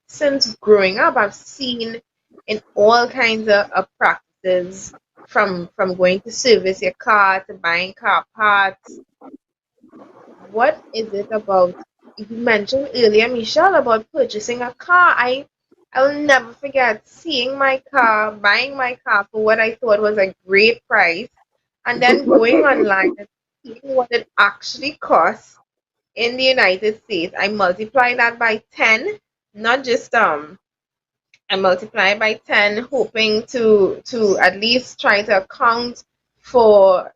since growing up. I've seen in all kinds of practices, from going to service your car to buying car parts. What is it about? You mentioned earlier, Michelle, about purchasing a car. I'll never forget seeing my car, buying my car for what I thought was a great price, and then going online and seeing what it actually costs in the United States. I multiply that by 10, not just I multiply by 10, hoping to at least try to account for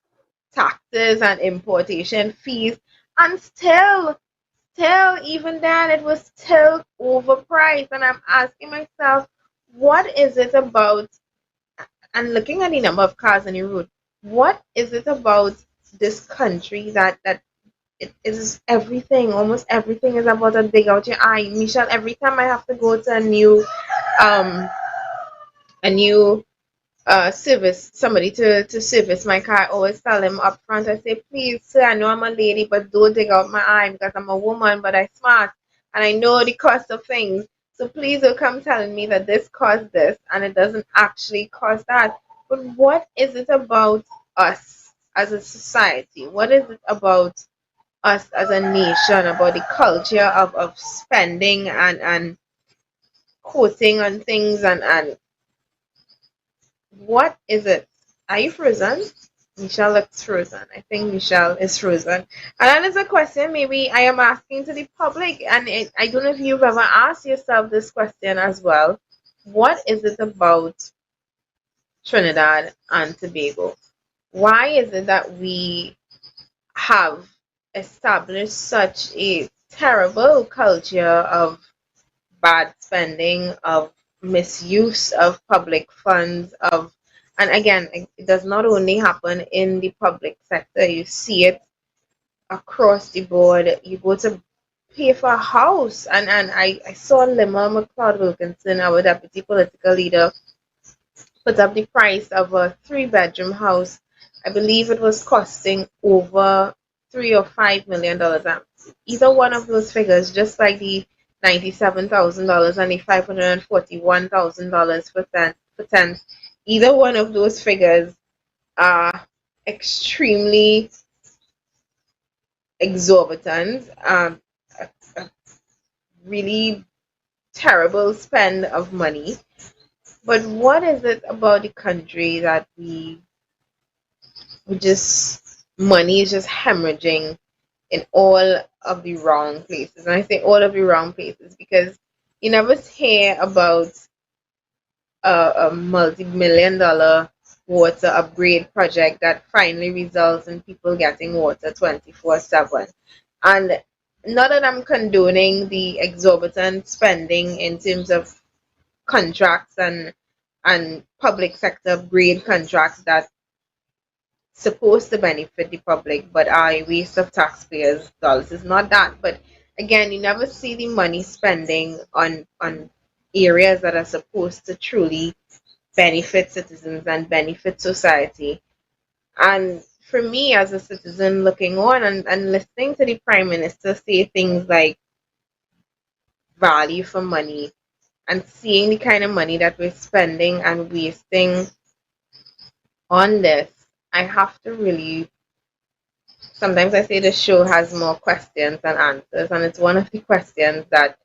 taxes and importation fees, and still even then it was still overpriced. And I'm asking myself, what is it about? And looking at the number of cars on the road, what is it about this country that it is everything, almost everything is about to dig out your eye? Michelle, every time I have to go to a new service, somebody to service my car, I always tell them up front, I say, please sir, I know I'm a lady, but don't dig out my eye, because I'm a woman, but I'm smart and I know the cost of things. So please don't come telling me that this costs this and it doesn't actually cost that. But what is it about us as a society? What is it about us as a nation, about the culture of spending and quoting on things, and what is it? Are you frozen? Michelle looks frozen. I think Michelle is frozen. And that is a question maybe I am asking to the public, and I don't know if you've ever asked yourself this question as well. What is it about Trinidad and Tobago? Why is it that we have established such a terrible culture of bad spending, of misuse of public funds, and again, it does not only happen in the public sector, you see it across the board. You go to pay for a house, and I saw Limmer McLeod Wilkinson, our deputy political leader, put up the price of a 3-bedroom house. I believe it was costing over $3 or $5 million. Either one of those figures, just like the $97,000 and the $541,000 for 10. Either one of those figures are extremely exorbitant, a really terrible spend of money. But what is it about the country that we just money is just hemorrhaging in all of the wrong places? And I say all of the wrong places because you never hear about a multi-million dollar water upgrade project that finally results in people getting water 24/7. And not that I'm condoning the exorbitant spending in terms of contracts and public sector upgrade contracts that supposed to benefit the public but are a waste of taxpayers' dollars. It's not that, but again, you never see the money spending on areas that are supposed to truly benefit citizens and benefit society. And for me as a citizen looking on and listening to the Prime Minister say things like value for money and seeing the kind of money that we're spending and wasting on this, I have to really, sometimes I say the show has more questions than answers, and it's one of the questions that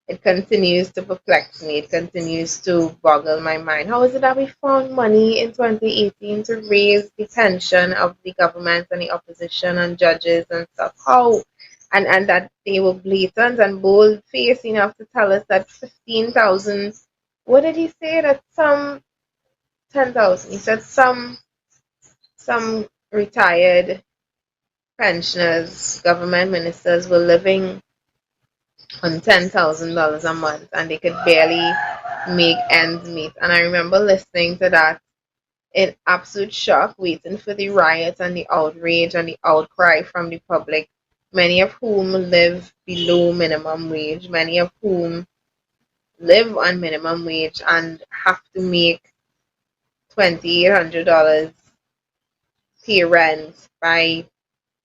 it continues to perplex me. It continues to boggle my mind. How is it that we found money in 2018 to raise the pension of the government and the opposition and judges and stuff? How? And that they were blatant and bold faced enough to tell us that 15,000, what did he say? That some 10,000. He said some retired pensioners, government ministers were living on $10,000 a month and they could barely make ends meet. And I remember listening to that in absolute shock, waiting for the riots and the outrage and the outcry from the public, many of whom live below minimum wage, many of whom live on minimum wage and have to make $2,800, pay rent, buy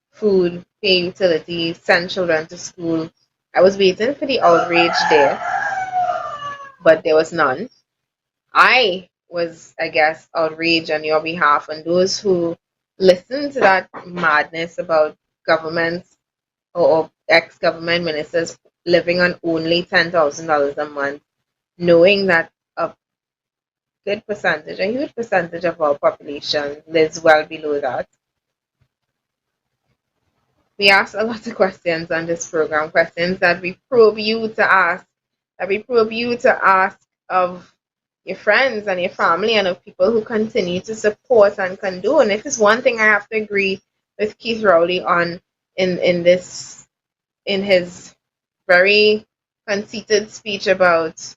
food, pay utilities, send children to school. I was waiting for the outrage there, but there was none. I was, I guess, outraged on your behalf and those who listened to that madness about governments or ex-government ministers living on only $10,000 a month, knowing that a good percentage, a huge percentage of our population lives well below that. We ask a lot of questions on this program, questions that we probe you to ask, that we probe you to ask of your friends and your family and of people who continue to support and condone. If it's one thing I have to agree with Keith Rowley on in his very conceited speech about,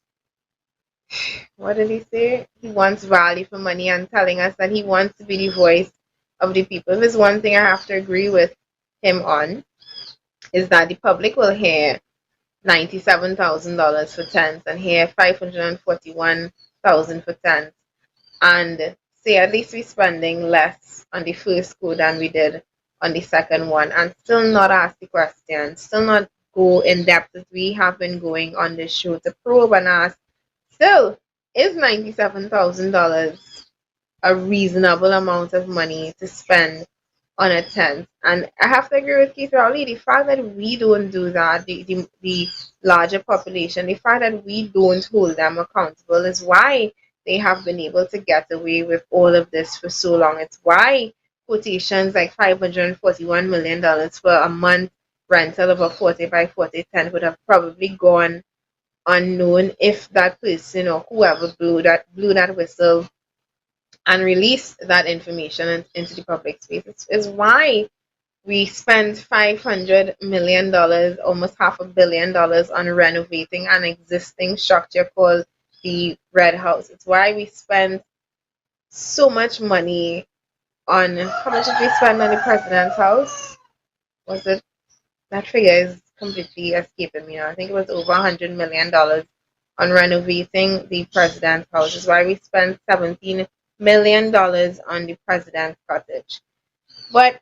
what did he say? He wants value for money and telling us that he wants to be the voice of the people. If there's one thing I have to agree with him on, is that the public will hear $97,000 for tents and hear $541,000 for tents and say at least we're spending less on the first code than we did on the second one, and still not ask the question, still not go in depth as we have been going on this show to probe and ask, still, is $97,000 a reasonable amount of money to spend on a tent? And I have to agree with Keith Rowley, the fact that we don't do that, the larger population, the fact that we don't hold them accountable is why they have been able to get away with all of this for so long. It's why quotations like $541 million for a month rental of a 40 by 40 tent would have probably gone unknown if that person or whoever blew that whistle and released that information into the public space. It's why we spend $500 million, almost $500 million on renovating an existing structure called the Red House. It's why we spend so much money on, how much did we spend on the President's house? Was it, that figure is completely escaping me now. I think it was over $100 million on renovating the President's house. It's why we spent $17 million on the President's cottage. But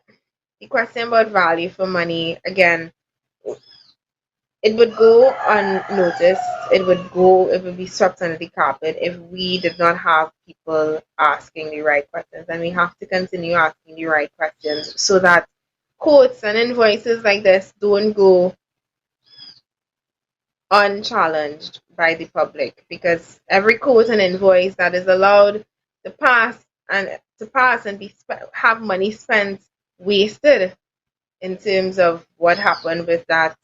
the question about value for money, again, it would go unnoticed. It would be swept under the carpet if we did not have people asking the right questions. And we have to continue asking the right questions so that quotes and invoices like this don't go unchallenged by the public, because every quote and invoice that is allowed to pass and have money spent wasted in terms of what happened with that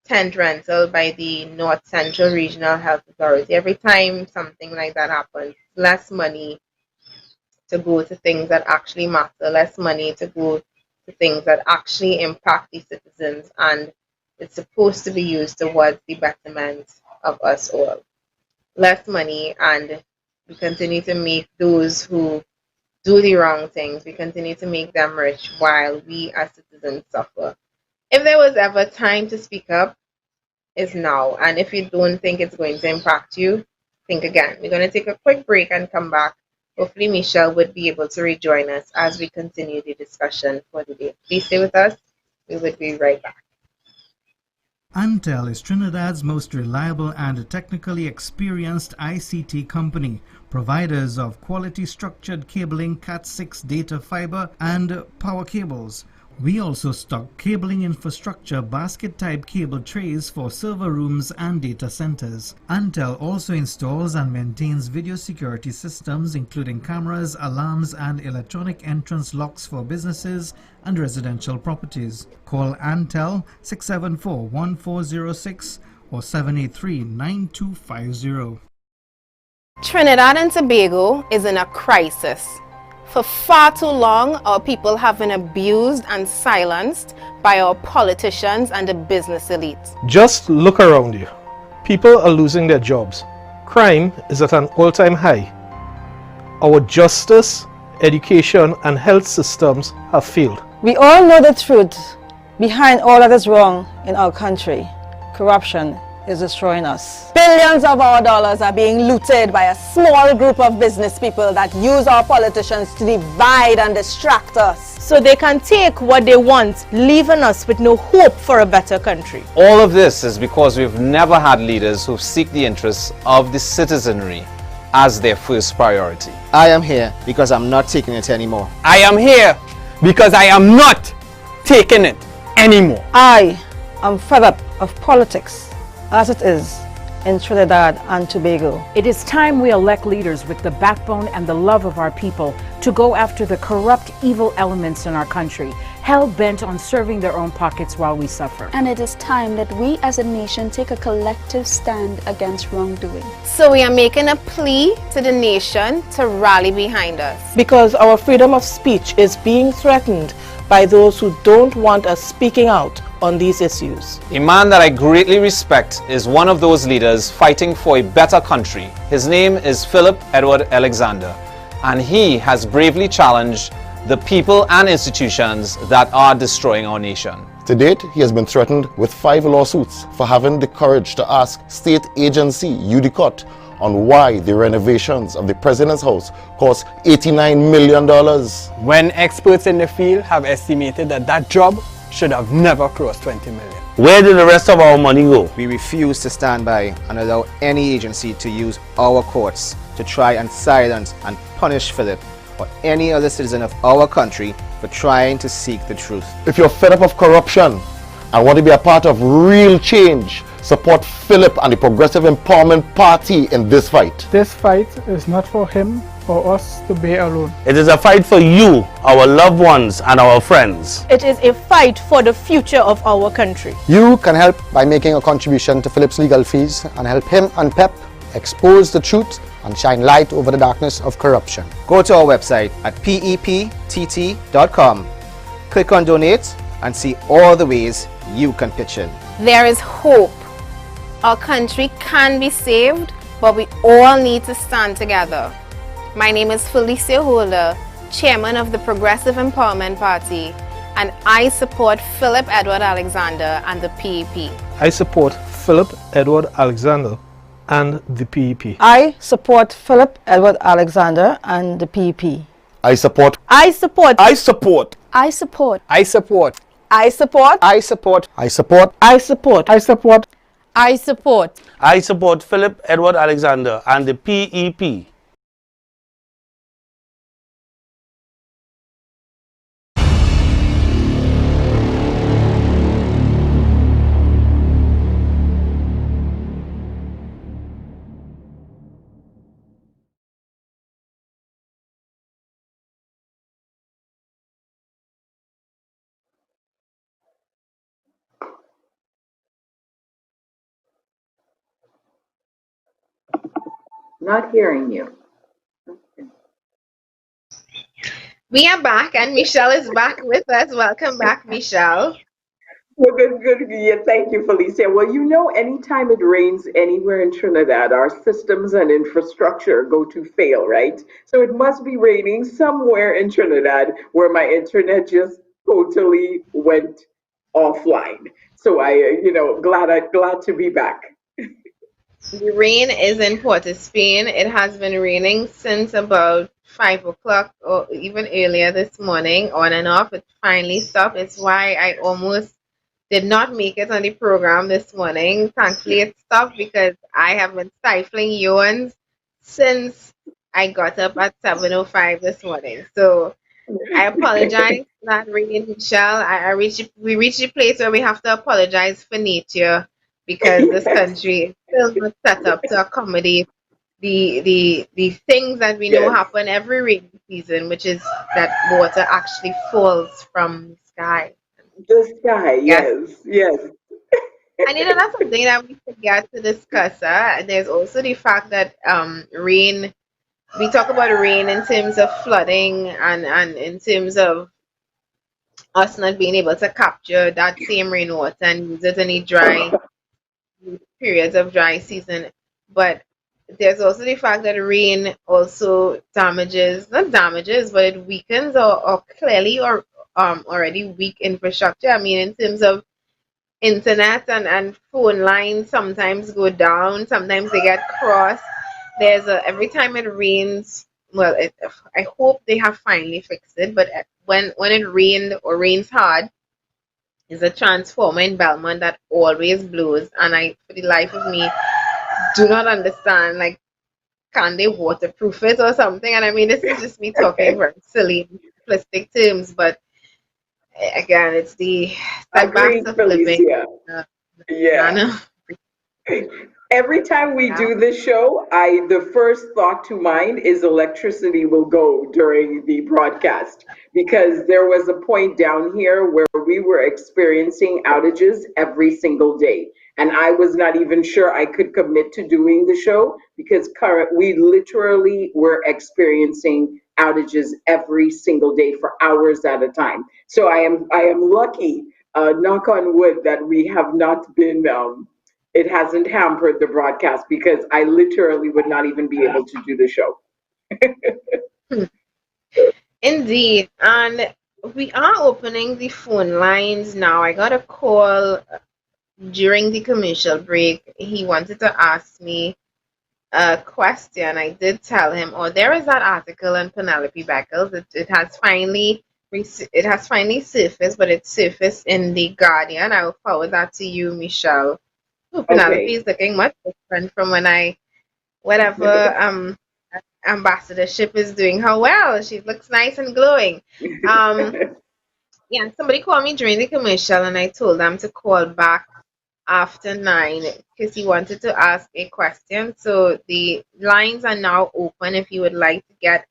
tent rental by the North Central Regional Health Authority. Every time something like that happens, less money to go to things that actually matter, less money to go to things that actually impact the citizens, and it's supposed to be used towards the betterment of us all. Less money, and we continue to make those who do the wrong things, we continue to make them rich while we as citizens suffer. If there was ever time to speak up, it's now. And if you don't think it's going to impact you, think again. We're going to take a quick break and come back. Hopefully Michelle would be able to rejoin us as we continue the discussion for the day. Please stay with us. We will be right back. Antel is Trinidad's most reliable and technically experienced ICT company, providers of quality structured cabling, Cat6 data fiber and power cables. We also stock cabling infrastructure basket-type cable trays for server rooms and data centers. Antel also installs and maintains video security systems including cameras, alarms and electronic entrance locks for businesses and residential properties. Call Antel 674-1406 or 783-9250. Trinidad and Tobago is in a crisis. For far too long, our people have been abused and silenced by our politicians and the business elite. Just look around you. People are losing their jobs. Crime is at an all-time high. Our justice, education, and health systems have failed. We all know the truth behind all that is wrong in our country. Corruption is destroying us. Billions of our dollars are being looted by a small group of business people that use our politicians to divide and distract us, so they can take what they want, leaving us with no hope for a better country. All of this is because we've never had leaders who seek the interests of the citizenry as their first priority. I am here because I'm not taking it anymore. I am here because I am not taking it anymore. I am fed up of politics as it is in Trinidad and Tobago. It is time we elect leaders with the backbone and the love of our people to go after the corrupt, evil elements in our country, hell-bent on serving their own pockets while we suffer. And it is time that we as a nation take a collective stand against wrongdoing. So we are making a plea to the nation to rally behind us. Because our freedom of speech is being threatened by those who don't want us speaking out on these issues. A man that I greatly respect is one of those leaders fighting for a better country. His name is Philip Edward Alexander, and he has bravely challenged the people and institutions that are destroying our nation. To date, he has been threatened with 5 lawsuits for having the courage to ask state agency UDCOT on why the renovations of the President's house cost $89 million. When experts in the field have estimated that that job should have never crossed 20 million. Where did the rest of our money go? We refuse to stand by and allow any agency to use our courts to try and silence and punish Philip or any other citizen of our country for trying to seek the truth. If you're fed up of corruption and want to be a part of real change, support Philip and the Progressive Empowerment Party in this fight. This fight is not for him or us to bear alone. It is a fight for you, our loved ones, and our friends. It is a fight for the future of our country. You can help by making a contribution to Philip's legal fees and help him and PEP expose the truth and shine light over the darkness of corruption. Go to our website at peptt.com, click on donate and see all the ways you can pitch in. There is hope. Our country can be saved, but we all need to stand together. My name is Felicia Holder, Chairman of the Progressive Empowerment Party, and I support Philip Edward Alexander and the PEP. I support Philip Edward Alexander and the PEP. I support Philip Edward Alexander and the PEP. I support. I support. I support. I support. I support. I support. I support. I support. I support. I support. I support. I support Philip Edward Alexander and the PEP. Not hearing you. We are back, and Michelle is back with us. Welcome back, Michelle. Well, good. Yeah, thank you, Felicia. Well, you know, anytime it rains anywhere in Trinidad, our systems and infrastructure go to fail, right? So it must be raining somewhere in Trinidad where my internet just totally went offline. So glad to be back. The rain is in Port of Spain. It has been raining since about 5 o'clock or even earlier this morning, on and off. It finally stopped. It's why I almost did not make it on the program this morning. Thankfully, it stopped because I have been stifling yawns since I got up at 7:05 this morning. So I apologize for that rain, Michelle. We reached the place where we have to apologize for nature because this country is still not set up to accommodate the things that we know happen every rainy season, which is that water actually falls from the sky. The sky, yes. And that's something that we forget to discuss. There's also the fact that rain, we talk about rain in terms of flooding and in terms of us not being able to capture that same rainwater and use it in the dry periods of dry season. But there's also the fact that rain also not damages, but it weakens or clearly or already weak infrastructure. I mean, in terms of internet and phone lines sometimes go down, sometimes they get crossed. Every time it rains, well, I hope they have finally fixed it, but when it rained or rains hard, there's a transformer in Belmont that always blows, and I, for the life of me, do not understand, like, can they waterproof it or something? And I mean, this is just me talking very silly, simplistic terms, but again, it's the setbacks of living. Yeah. Every time we do this show, the first thought to mind is electricity will go during the broadcast, because there was a point down here where we were experiencing outages every single day. And I was not even sure I could commit to doing the show because we literally were experiencing outages every single day for hours at a time. So I am lucky, knock on wood, that we have not been it hasn't hampered the broadcast, because I literally would not even be able to do the show. Indeed. And we are opening the phone lines now. I got a call during the commercial break. He wanted to ask me a question. I did tell him, there is that article on Penelope Beckles. It has finally surfaced, but it surfaced in the Guardian. I will forward that to you, Michelle. Penelope is looking much different from when whatever ambassadorship is doing her well. She looks nice and glowing. Somebody called me during the commercial and I told them to call back after 9 because he wanted to ask a question. So the lines are now open if you would like to get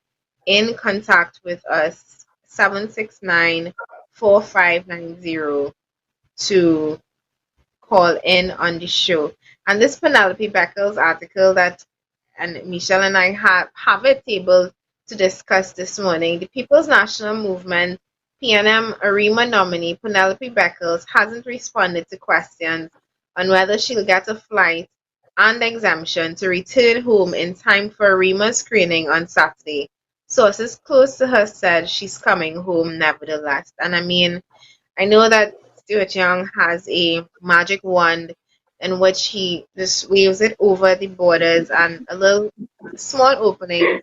in contact with us. 769-4590 to call in on the show. And this Penelope Beckles article and Michelle and I have it tabled to discuss this morning. The People's National Movement PNM Arima nominee Penelope Beckles hasn't responded to questions on whether she'll get a flight and exemption to return home in time for Arima screening on Saturday. Sources close to her said she's coming home nevertheless. And I mean, I know that Stuart Young has a magic wand in which he just waves it over the borders and a little small opening,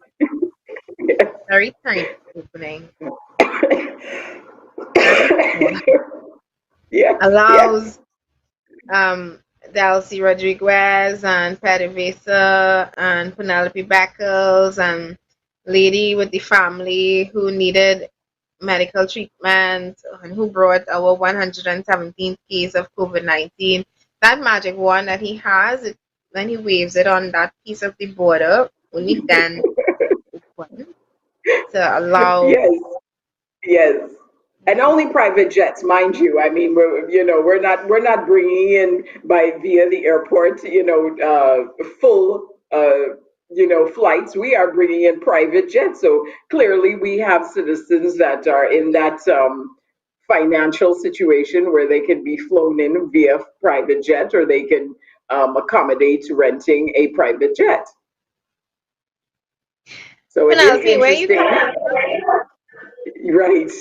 very tiny opening, allows Delcy Rodriguez and PDVSA and Penelope Beckles and lady with the family who needed medical treatment and who brought our 117th case of COVID-19. That magic wand that he has, when he waves it on that piece of the border, only then open to allow. Yes. And only private jets, mind you. I mean, we're not bringing in via the airport, full flights. We are bringing in private jets. So clearly we have citizens that are in that financial situation where they can be flown in via private jet, or they can accommodate renting a private jet. So it is Penelope, where you interesting. Right.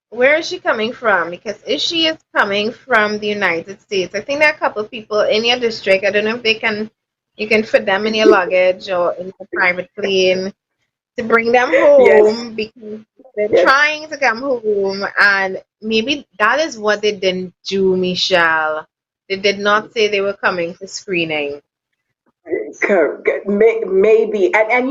Where is she coming from? Because if she is coming from the United States, I think there are a couple of people in your district. I don't know if you can fit them in your luggage or in a private plane to bring them home, because they're trying to come home, and maybe that is what they didn't do, Michelle. They did not say they were coming for screening. Maybe, and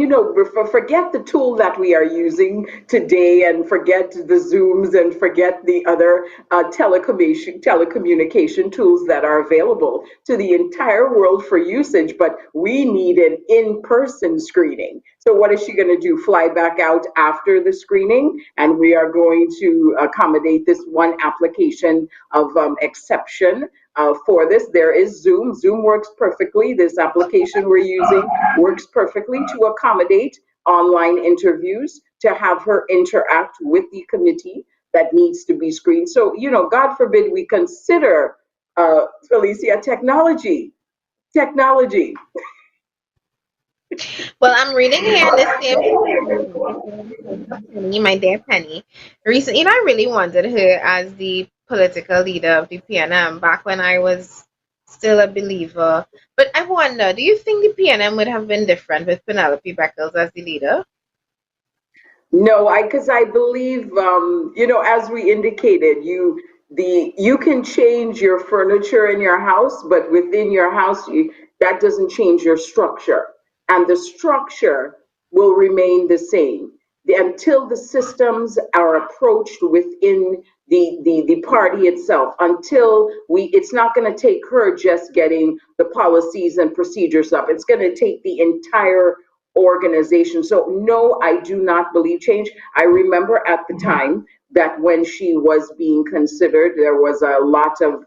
forget the tool that we are using today, and forget the Zooms, and forget the other telecommunication tools that are available to the entire world for usage. But we need an in-person screening. So what is she going to do? Fly back out after the screening? And we are going to accommodate this one application of exception. For this, there is Zoom. Zoom works perfectly. This application we're using works perfectly to accommodate online interviews, to have her interact with the committee that needs to be screened. So, God forbid we consider, Felicia, technology. Well, I'm reading here in this same, my dear Penny. Recently, I really wanted her as the political leader of the PNM back when I was still a believer. But I wonder, do you think the PNM would have been different with Penelope Beckles as the leader? No, because I believe, as we indicated, you can change your furniture in your house, but within your house, that doesn't change your structure. And the structure will remain the same until the systems are approached within the party itself. Until it's not going to take her just getting the policies and procedures up. It's going to take the entire organization. So no, I do not believe change. I remember at the time that when she was being considered, there was a lot of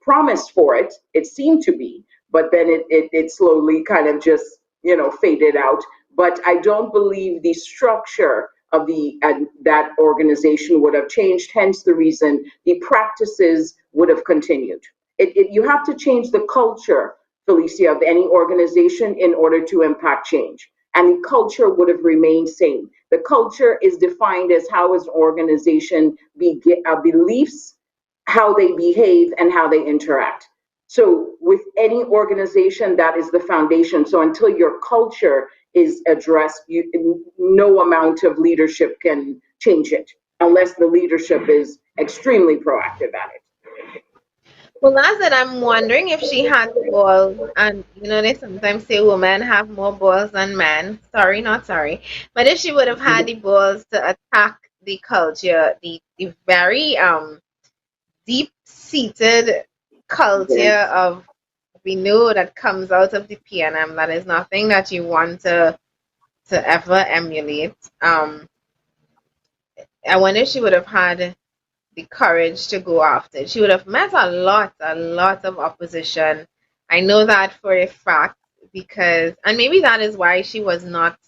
promise for it. It seemed to be, but then it slowly kind of just faded out. But I don't believe the structure of that organization would have changed. Hence the reason the practices would have continued. You have to change the culture, Felicia, of any organization in order to impact change. And the culture would have remained same. The culture is defined as how is organization beliefs, how they behave, and how they interact. So with any organization, that is the foundation. So until your culture is addressed, no amount of leadership can change it, unless the leadership is extremely proactive at it. Well, that's it. I'm wondering if she had the balls, and they sometimes say women have more balls than men. Sorry, not sorry. But if she would have had the balls to attack the culture, the very deep-seated culture of, we know, that comes out of the PNM, that is nothing that you want to ever emulate. I wonder if she would have had the courage to go after it. She would have met a lot of opposition. I know that for a fact, and maybe that is why she was not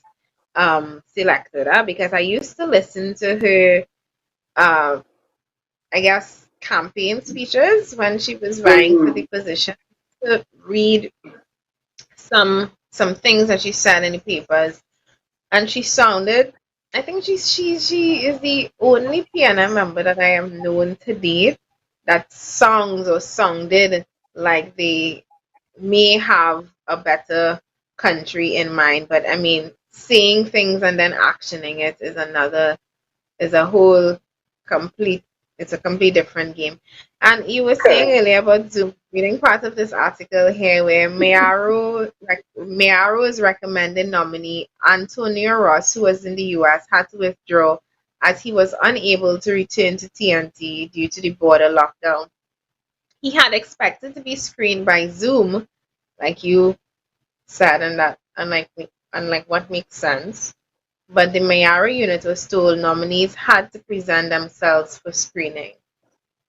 selected, because I used to listen to her, I guess, campaign speeches when she was vying for the position, to read some things that she said in the papers, and she sounded, I think she is the only PNM member that I am known to date that sounded like they may have a better country in mind. But I mean, saying things and then actioning it is it's a complete different game. And you were saying earlier about Zoom, reading part of this article here where Mayaro is recommended nominee Antonio Ross, who was in the US, had to withdraw as he was unable to return to TNT due to the border lockdown. He had expected to be screened by Zoom, like you said, and that unlike what makes sense. But the Mayaro unit was told nominees had to present themselves for screening.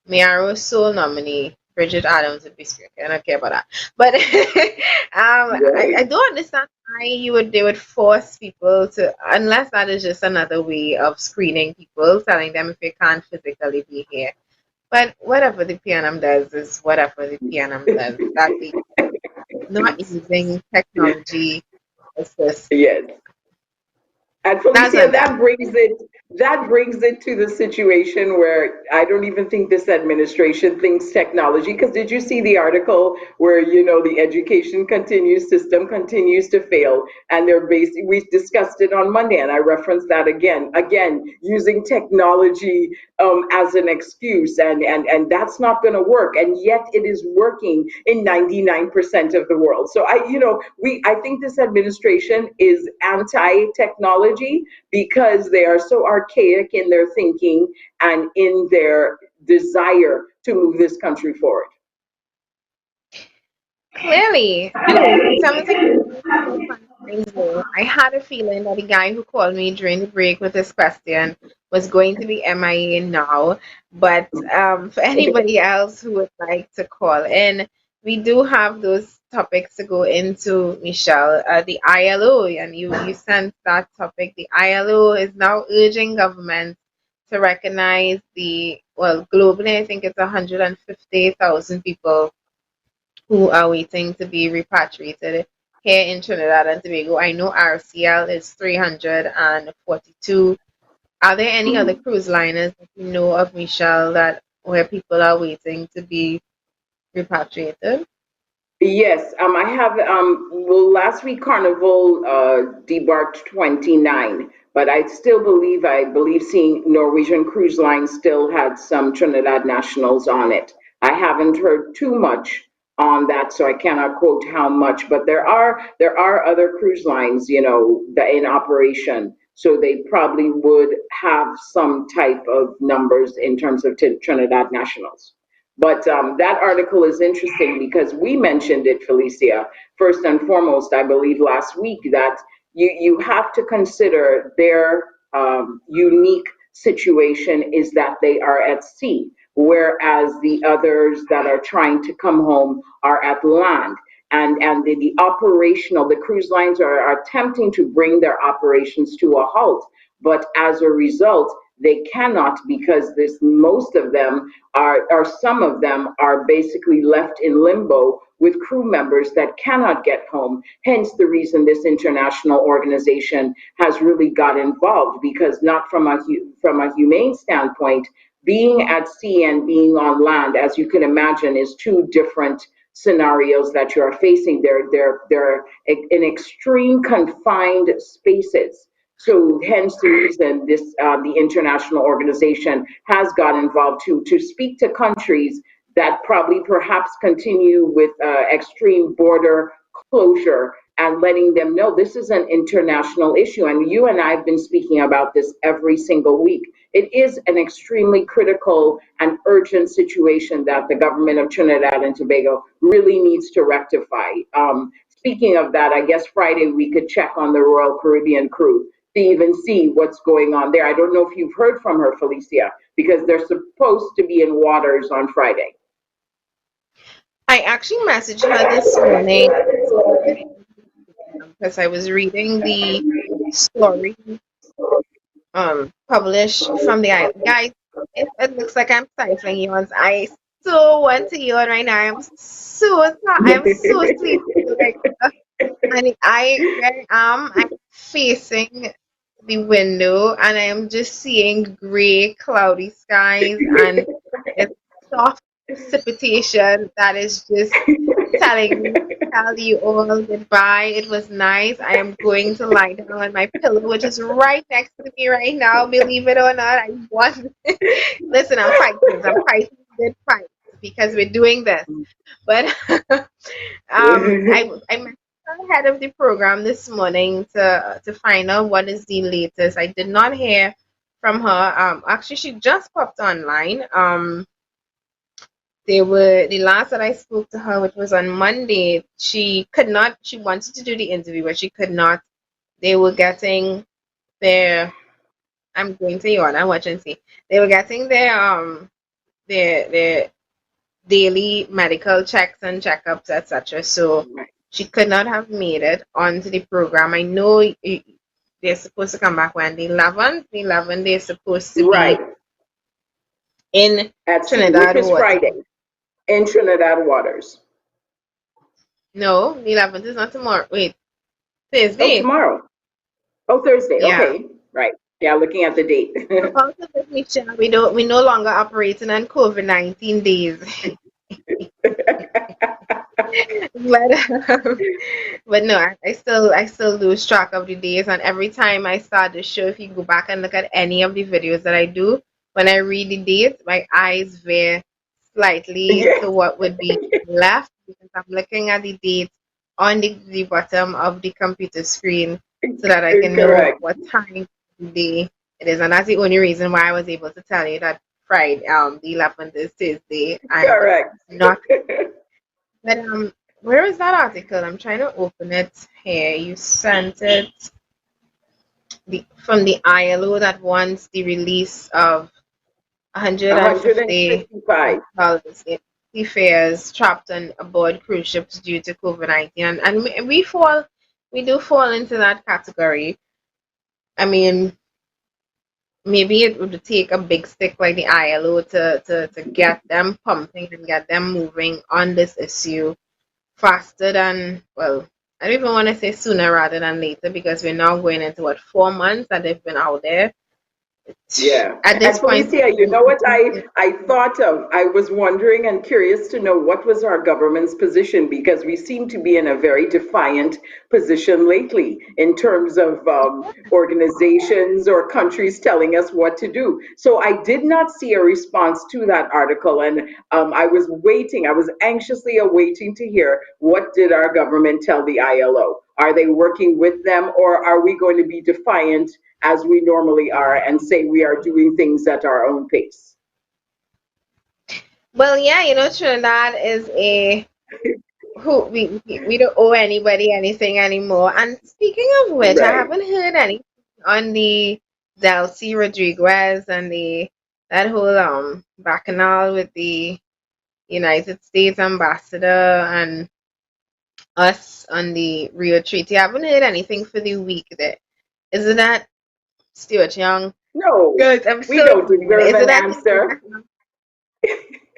Mayaro's sole nominee Bridget Adams would be speaking. I don't care about that. But I don't understand why they would force people to, unless that is just another way of screening people, telling them if you can't physically be here. But whatever the PNM does is whatever the PNM does. That be not using technology assist. Yes. And Felicia, that brings it to the situation where I don't even think this administration thinks technology, because did you see the article where, the education system continues to fail, and we discussed it on Monday, and I referenced that again, using technology as an excuse, and that's not going to work, and yet it is working in 99% of the world. So I think this administration is anti-technology because they are so archaic in their thinking and in their desire to move this country forward. Clearly, something I had a feeling that the guy who called me during the break with this question was going to be MIA now. But for anybody else who would like to call in, we do have those topics to go into, Michelle. The ILO, and you sent that topic. The ILO is now urging governments to recognize globally, I think it's 150,000 people who are waiting to be repatriated here in Trinidad and Tobago. I know RCL is 342. Are there any other cruise liners that you know of, Michelle, where people are waiting to be repatriated? Yes, I have. Last week Carnival debarked 29, but I believe seeing Norwegian Cruise Line still had some Trinidad nationals on it. I haven't heard too much on that, so I cannot quote how much. But there are other cruise lines, that in operation, so they probably would have some type of numbers in terms of Trinidad nationals. But that article is interesting because we mentioned it, Felicia, first and foremost, I believe last week, that you have to consider their unique situation is that they are at sea, whereas the others that are trying to come home are at land. And the cruise lines are attempting to bring their operations to a halt. But as a result, they cannot, because most of them some of them are basically left in limbo with crew members that cannot get home. Hence the reason this international organization has really got involved, because not from a humane standpoint, being at sea and being on land, as you can imagine, is two different scenarios that you are facing. They're in extreme confined spaces. So hence the reason the international organization has got involved to speak to countries that perhaps continue with extreme border closure, and letting them know this is an international issue. And you and I have been speaking about this every single week. It is an extremely critical and urgent situation that the government of Trinidad and Tobago really needs to rectify. Speaking of that, I guess Friday we could check on the Royal Caribbean crew to even see what's going on there. I don't know if you've heard from her, Felicia, because they're supposed to be in waters on Friday. I actually messaged her this morning because I was reading the story published from the island. Guys, it looks like I'm stifling yawns. I so want to yawn right now. I'm so sleepy. And I'm facing the window, and I am just seeing gray, cloudy skies, and it's soft precipitation that is just tell you all goodbye. It was nice. I am going to lie down on my pillow, which is right next to me right now. Believe it or not, I want. Listen, I'm fighting good fights because we're doing this. But I ahead of the program this morning to find out what is the latest. I did not hear from her. Actually, she just popped online. The last that I spoke to her, which was on Monday, she wanted to do the interview, but she could not. They were getting their, I'm going to yawn, I'm watching see. They were getting their daily medical checks and checkups, etc. So she could not have made it onto the program. I know they're supposed to come back when the 11th. The 11th they're supposed to be in at sea, Trinidad which is waters. Friday, in Trinidad waters. No, the 11th is not tomorrow. Wait, Oh, Thursday. tomorrow. Oh, Thursday. Yeah. Okay, right. Yeah, looking at the date. we no longer operating on COVID-19 days. but no, I still lose track of the days, and every time I start the show, if you go back and look at any of the videos that I do, when I read the dates, my eyes veer slightly to what would be left because I'm looking at the dates on the bottom of the computer screen so that I can know what time of the day it is, and that's the only reason why I was able to tell you that Friday, the 11th is Tuesday. Correct. Not. But where is that article? I'm trying to open it here. You sent it from the ILO that wants the release of 155 seafarers trapped on aboard cruise ships due to COVID-19, and we do fall into that category. I mean, maybe it would take a big stick like the ILO to get them pumping and get them moving on this issue faster than, well, I don't even want to say sooner rather than later, because we're now going into 4 months that they've been out there. Yeah. At this point, Felicia, you know what I thought of? I was wondering and curious to know what was our government's position, because we seem to be in a very defiant position lately in terms of organizations or countries telling us what to do. So I did not see a response to that article, and I was anxiously awaiting to hear what did our government tell the ILO. Are they working with them, or are we going to be defiant as we normally are and say we are doing things at our own pace? Well, yeah, Trinidad is we don't owe anybody anything anymore. And speaking of which, I haven't heard anything on the Delcy Rodriguez and that whole bacchanal with the United States ambassador and us on the Rio Treaty. I haven't heard anything for the week there. Isn't that Stuart Young? No, we don't deserve an answer.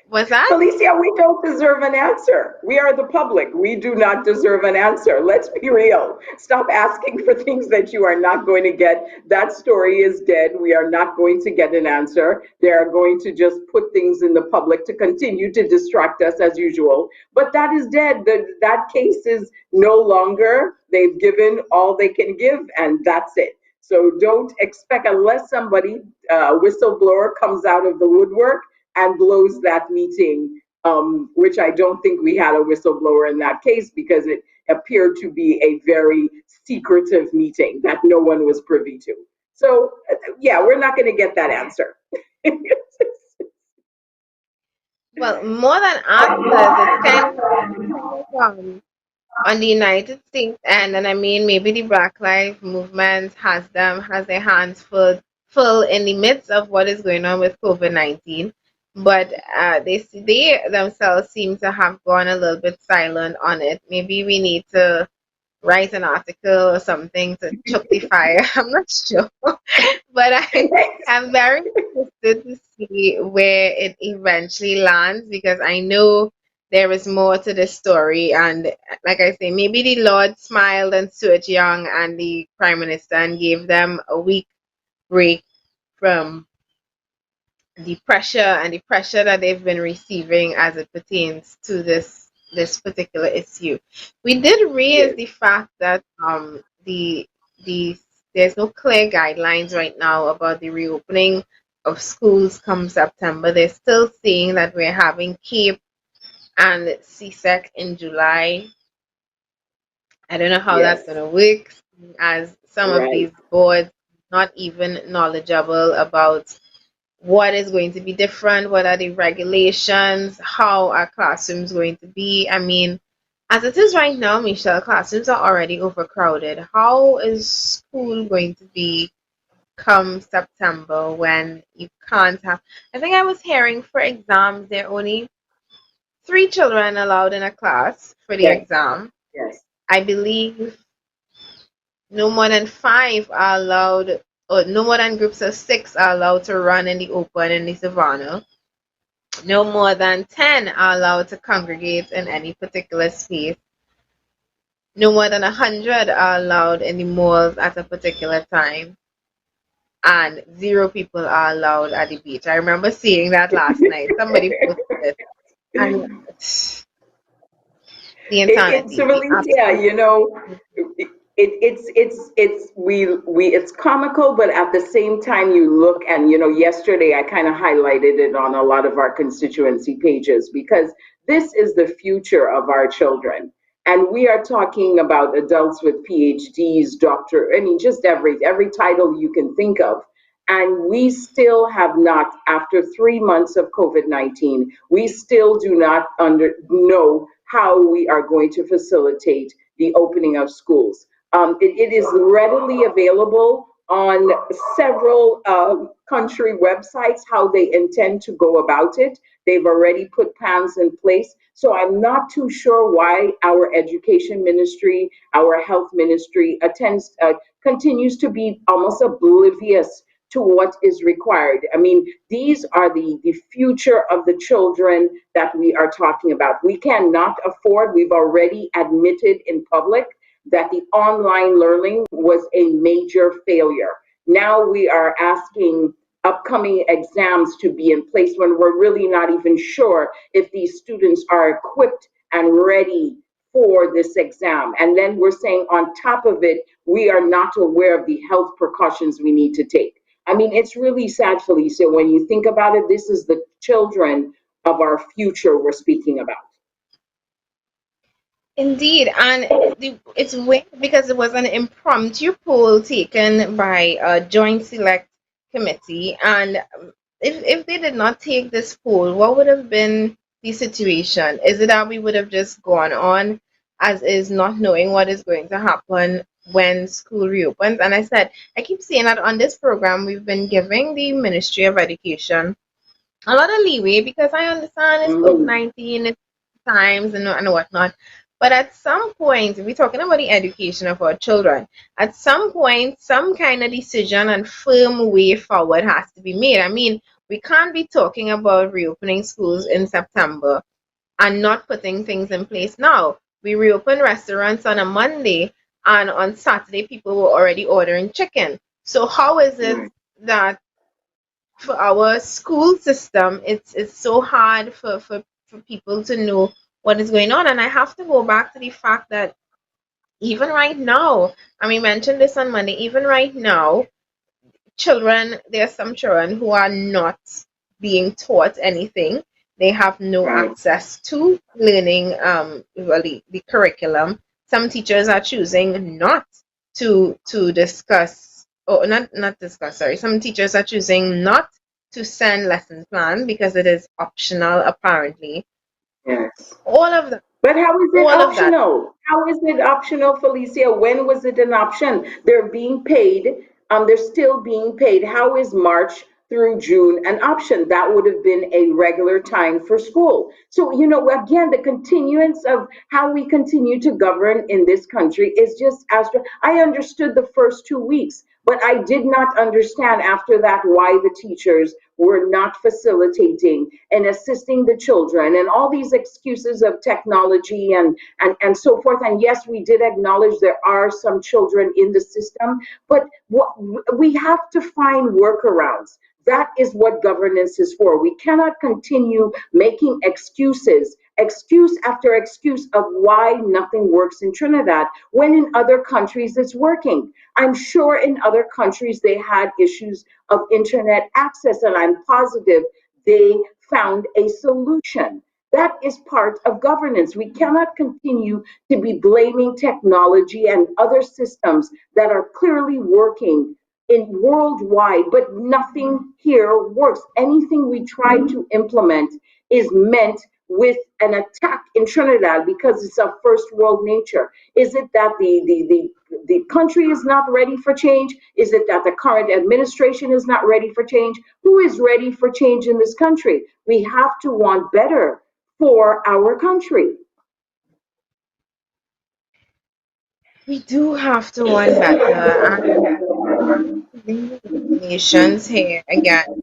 What's that? Felicia, we don't deserve an answer. We are the public. We do not deserve an answer. Let's be real. Stop asking for things that you are not going to get. That story is dead. We are not going to get an answer. They are going to just put things in the public to continue to distract us as usual. But that is dead. That case is no longer. They've given all they can give, and that's it. So don't expect, unless somebody, whistleblower, comes out of the woodwork and blows that meeting, which I don't think we had a whistleblower in that case, because it appeared to be a very secretive meeting that no one was privy to. So yeah, we're not going to get that answer. Well, more than answers, it's kind of on the United States end, and I mean, maybe the Black Lives Movement has their hands full in the midst of what is going on with COVID-19. But they themselves seem to have gone a little bit silent on it. Maybe we need to write an article or something to choke the fire. I'm not sure. But I'm very interested to see where it eventually lands, because I know there is more to the story. And like I say, maybe the Lord smiled on Stuart Young and the Prime Minister and gave them a week break from the pressure that they've been receiving as it pertains to this particular issue. We did raise the fact that there's no clear guidelines right now about the reopening of schools come September. They're still saying that we're having CAPE and CSEC in July. I don't know how that's going to work, as some of these boards not even knowledgeable about what is going to be different, what are the regulations, how are classrooms going to be. I mean, as it is right now, Michelle, classrooms are already overcrowded. How is school going to be come September when you can't have... I think I was hearing for exams, they're only 3 children allowed in a class for the Yes. exam. Yes. I believe no more than 5 are allowed, or no more than groups of 6 are allowed to run in the open in the savannah. No more than 10 are allowed to congregate in any particular space. No more than 100 are allowed in the malls at a particular time. And 0 people are allowed at the beach. I remember seeing that last night. Somebody posted it. And the insanity. It's really, yeah, you know, it's comical, but at the same time you look and, you know, yesterday I kind of highlighted it on a lot of our constituency pages because this is the future of our children. And we are talking about adults with PhDs, doctor, I mean, just every title you can think of. And we still have not, after 3 months of COVID-19, we still do not know how we are going to facilitate the opening of schools. It is readily available on several country websites how they intend to go about it. They've already put plans in place. So I'm not too sure why our education ministry, our health ministry continues to be almost oblivious to what is required. I mean, these are the future of the children that we are talking about. We cannot afford, we've already admitted in public that the online learning was a major failure. Now we are asking upcoming exams to be in place when we're really not even sure if these students are equipped and ready for this exam. And then we're saying on top of it, we are not aware of the health precautions we need to take. I mean, it's really sad, Felicia, when you think about it, this is the children of our future we're speaking about. Indeed, and it's weird because it was an impromptu poll taken by a joint select committee, and if they did not take this poll, what would have been the situation? Is it that we would have just gone on as is, not knowing what is going to happen when school reopens? And I keep saying that on this program, we've been giving the Ministry of Education a lot of leeway because I understand it's COVID-19, it's times and whatnot. But at some point, if we're talking about the education of our children, at some point, some kind of decision and firm way forward has to be made. I mean, we can't be talking about reopening schools in September and not putting things in place now. We reopened restaurants on a Monday, and on Saturday, people were already ordering chicken. So how is it that for our school system, it's so hard for people to know what is going on? And I have to go back to the fact that even right now, and we mentioned this on Monday, even right now, there are some children who are not being taught anything. They have no access to learning the curriculum. Some teachers are choosing not to discuss, or not discuss, sorry. Some teachers are choosing not to send lesson plans because it is optional, apparently. Yes. All of that. But how is it optional? How is it optional, Felicia? When was it an option? They're being paid. They're still being paid. How is March through June an option? That would have been a regular time for school. So, you know, again, the continuance of how we continue to govern in this country is just I understood the first 2 weeks, but I did not understand after that why the teachers were not facilitating and assisting the children, and all these excuses of technology and so forth. And yes, we did acknowledge there are some children in the system, but we have to find workarounds. That is what governance is for. We cannot continue making excuse after excuse of why nothing works in Trinidad when in other countries it's working. I'm sure in other countries they had issues of internet access, and I'm positive they found a solution. That is part of governance. We cannot continue to be blaming technology and other systems that are clearly working in worldwide, but nothing here works. Anything we try to implement is meant with an attack in Trinidad because it's a first world nature. Is it that the country is not ready for change? Is it that the current administration is not ready for change? Who is ready for change in this country? We have to want better for our country. We do have to want better. And nations here again.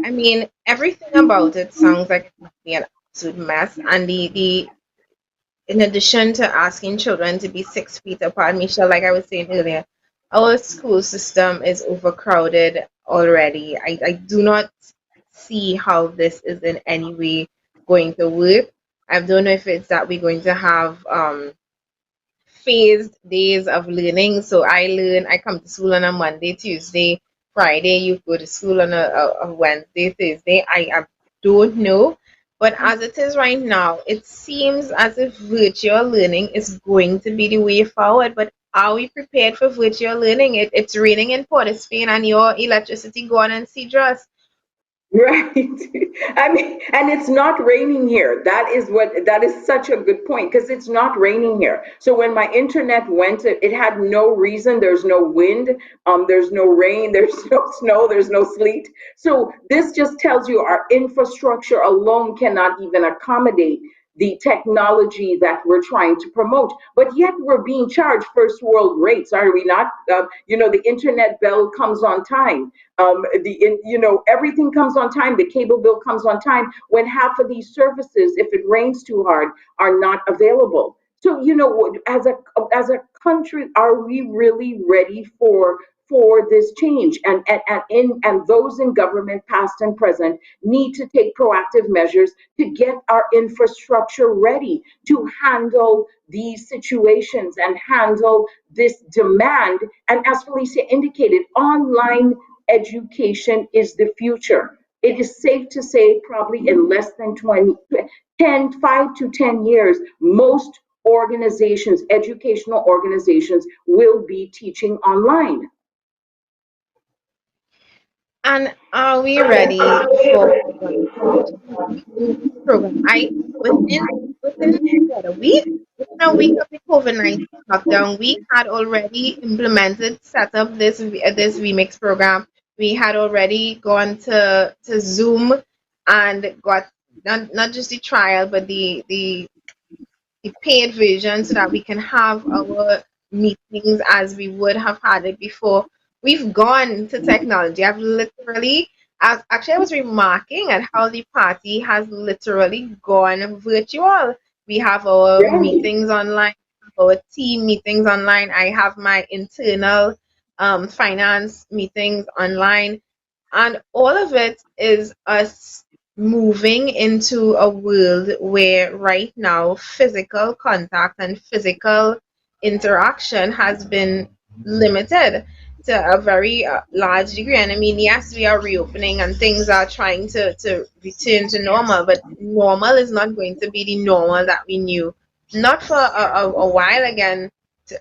I mean, everything about it sounds like it must be an absolute mess. And the in addition to asking children to be 6 feet apart, Michelle, like I was saying earlier, our school system is overcrowded already. I do not see how this is in any way going to work. I don't know if it's that we're going to have phased days of learning. So I come to school on a Monday, Tuesday, Friday. You go to school on a Wednesday, Thursday. I don't know. But as it is right now, it seems as if virtual learning is going to be the way forward. But are we prepared for virtual learning? It's raining in Port of Spain and your electricity gone and Cedros. Right. I mean, and it's not raining here. That is such a good point, because it's not raining here. So when my internet went, it had no reason. There's no wind, there's no rain, there's no snow, there's no sleet. So this just tells you our infrastructure alone cannot even accommodate the technology that we're trying to promote. But yet we're being charged first world rates, are we not? The internet bill comes on time. Everything comes on time. The cable bill comes on time, when half of these services, if it rains too hard, are not available. So, as a country, are we really ready for this change? And those in government, past and present, need to take proactive measures to get our infrastructure ready to handle these situations and handle this demand. And as Felicia indicated, online education is the future. It is safe to say probably in less than 5 to 10 years, most organizations, educational organizations, will be teaching online. And are we ready for program? Within a week of the COVID-19 lockdown, we had already set up this remix program. We had already gone to Zoom and got not just the trial, but the paid version, so that we can have our meetings as we would have had it before. We've gone to technology. I was remarking at how the party has literally gone virtual. We have our meetings online, our team meetings online. I have my internal finance meetings online. And all of it is us moving into a world where right now physical contact and physical interaction has been limited to a very large degree. And I mean, yes, we are reopening and things are trying to return to normal, but normal is not going to be the normal that we knew. Not for a while again,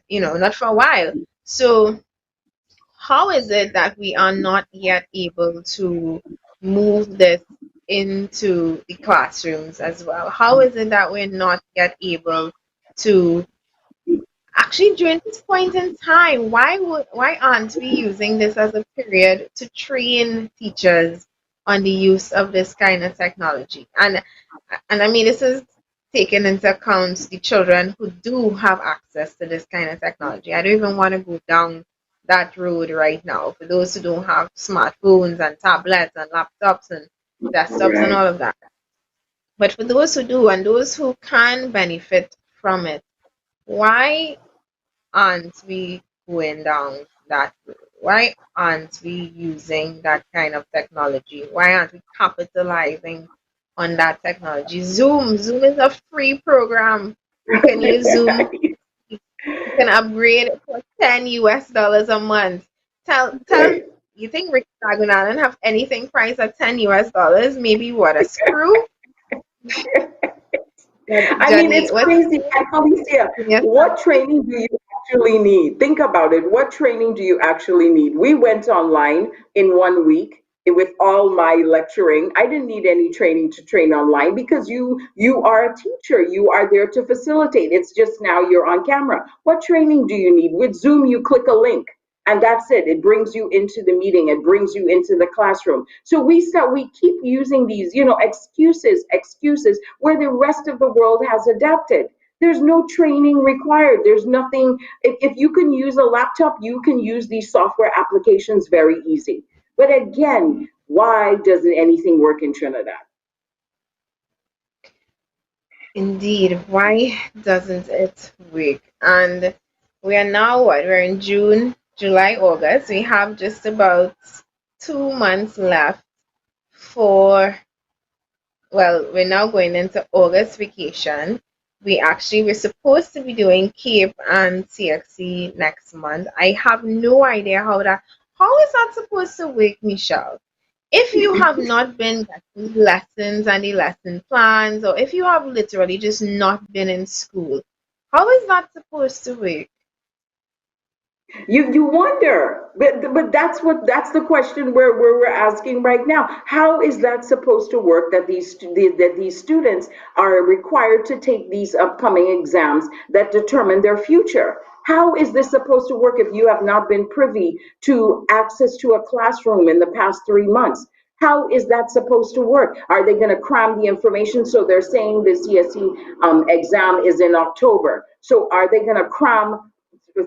not for a while. So how is it that we are not yet able to move this into the classrooms as well? How is it that we're not yet able to actually, during this point in time, why aren't we using this as a period to train teachers on the use of this kind of technology? And I mean, this is taking into account the children who do have access to this kind of technology. I don't even want to go down that road right now. For those who don't have smartphones and tablets and laptops and desktops and all of that. But for those who do and those who can benefit from it, why aren't we going down that road? Why aren't we using that kind of technology? Why aren't we capitalizing on that technology? Zoom is a free program. You can use Zoom. You can upgrade for $10 a month. Tell you think Rick Dragon have anything priced at $10? Maybe what, a screw? I mean, it's crazy. Alicia, what training do you actually need? Think about it. What training do you actually need? We went online in 1 week with all my lecturing. I didn't need any training to train online, because you are a teacher. You are there to facilitate. It's just now you're on camera. What training do you need? With Zoom, you click a link. And that's it. It brings you into the meeting. It brings you into the classroom. So we keep using these, excuses where the rest of the world has adapted. There's no training required. There's nothing. If you can use a laptop, you can use these software applications very easy. But again, why doesn't anything work in Trinidad? Indeed, why doesn't it work? And we are now what? We're in June, July, August. We have just about 2 months left for, well, we're now going into August vacation. We're supposed to be doing Cape and CXC next month. I have no idea how is that supposed to work, Michelle? If you have not been getting lessons and the lesson plans, or if you have literally just not been in school, how is that supposed to work? You wonder, but that's the question where we're asking right now. How is that supposed to work? That these students are required to take these upcoming exams that determine their future. How is this supposed to work if you have not been privy to access to a classroom in the past 3 months? How is that supposed to work? Are they going to cram the information? So they're saying the CSE exam is in October. So are they going to cram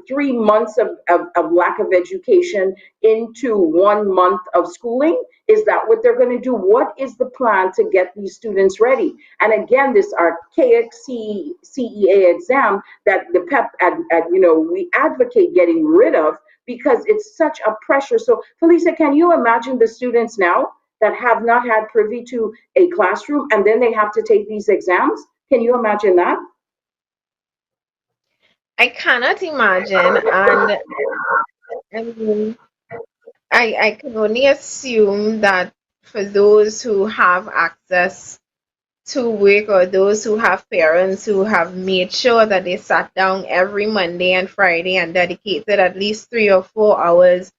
3 months of lack of education into 1 month of schooling? Is that what they're going to do? What is the plan to get these students ready? And again, this archaic CEA exam that the PEP, we advocate getting rid of because it's such a pressure. So, Felicia, can you imagine the students now that have not had privy to a classroom and then they have to take these exams? Can you imagine that? I cannot imagine, and I mean, I can only assume that for those who have access to work or those who have parents who have made sure that they sat down every Monday and Friday and dedicated at least 3 or 4 hours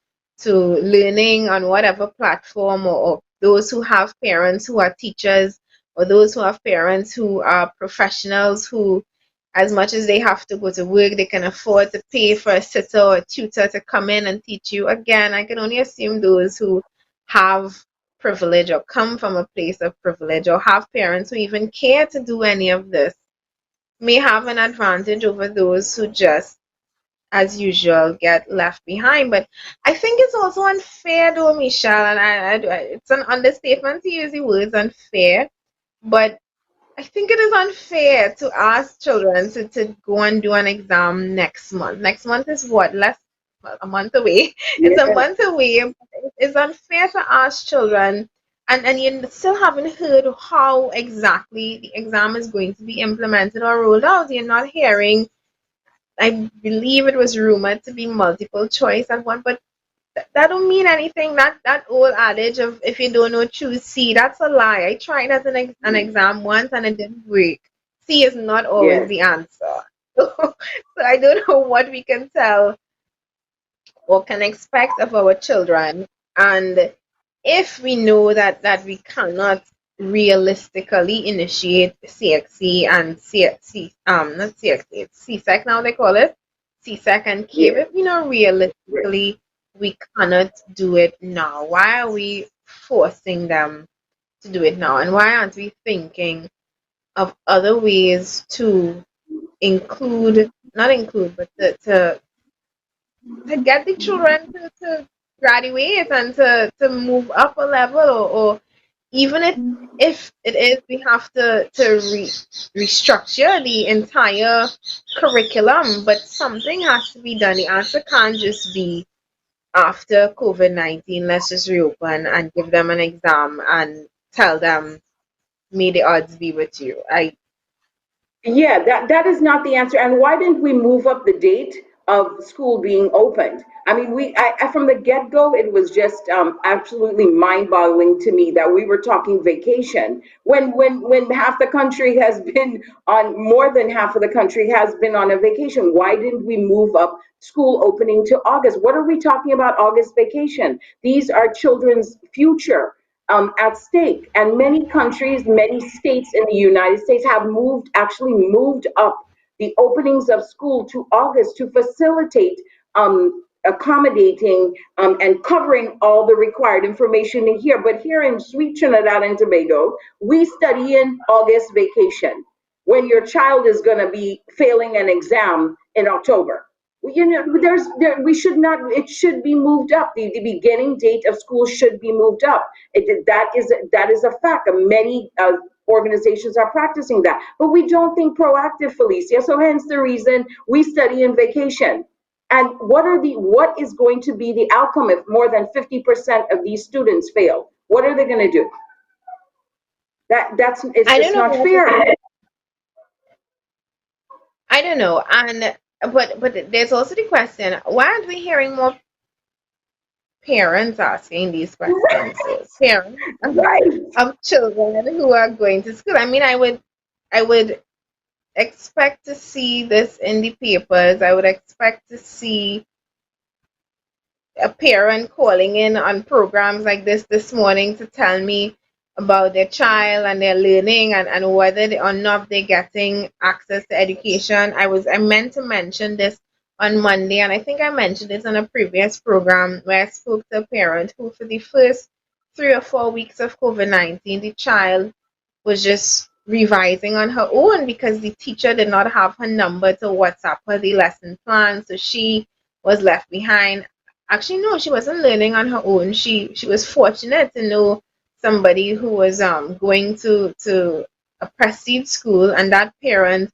to learning on whatever platform, or those who have parents who are teachers, or those who have parents who are professionals who, as much as they have to go to work, they can afford to pay for a sitter or a tutor to come in and teach you. Again, I can only assume those who have privilege or come from a place of privilege or have parents who even care to do any of this may have an advantage over those who just, as usual, get left behind. But I think it's also unfair though, Michelle, and it's an understatement to use the words unfair, but I think it is unfair to ask children to go and do an exam next month. Next month is what? A month away. It's a month away. It's unfair to ask children, and you still haven't heard how exactly the exam is going to be implemented or rolled out. You're not hearing, I believe it was rumored to be multiple choice at one, but that don't mean anything. That old adage of if you don't know, choose C, that's a lie. I tried as an exam once and it didn't work. C is not always the answer. So I don't know what we can tell or can expect of our children. And if we know that we cannot realistically initiate CXC and not CXC, it's CSEC now they call it, CSEC and CAPE, if we know realistically we cannot do it now, why are we forcing them to do it now? And why aren't we thinking of other ways to but to get the children to graduate and to move up a level, or even if it is we have to restructure the entire curriculum, but something has to be done. The answer can't just be after COVID-19, let's just reopen and give them an exam and tell them, may the odds be with you. Yeah, that is not the answer. And why didn't we move up the date of school being opened? I mean, from the get-go, it was just absolutely mind-boggling to me that we were talking vacation when half the country has been on, more than half of the country has been on a vacation. Why didn't we move up school opening to August? What are we talking about August vacation? These are children's future at stake. And many countries, many states in the United States have actually moved up the openings of school to August to facilitate accommodating and covering all the required information in here. But here in sweet Trinidad and Tobago, we study in August vacation when your child is going to be failing an exam in October. You know, we should not, it should be moved up. The beginning date of school should be moved up. That is a fact. Many organizations are practicing that, but we don't think proactive, Felicia. So hence the reason we study in vacation. And what is going to be the outcome if more than 50% of these students fail? What are they going to do? It's just not fair. I don't know. And but there's also the question, why aren't we hearing more parents asking these questions? Parents of children who are going to school. I mean, I would expect to see this in the papers. I would expect to see a parent calling in on programs like this morning to tell me about their child and their learning and whether or not they're getting access to education. I meant to mention this on Monday, and I think I mentioned it on a previous program where I spoke to a parent who, for the first 3 or 4 weeks of COVID-19, the child was just revising on her own because the teacher did not have her number to WhatsApp her the lesson plan, so she was left behind. Actually, no, she wasn't learning on her own. She was fortunate to know somebody who was going to a prestige school, and that parent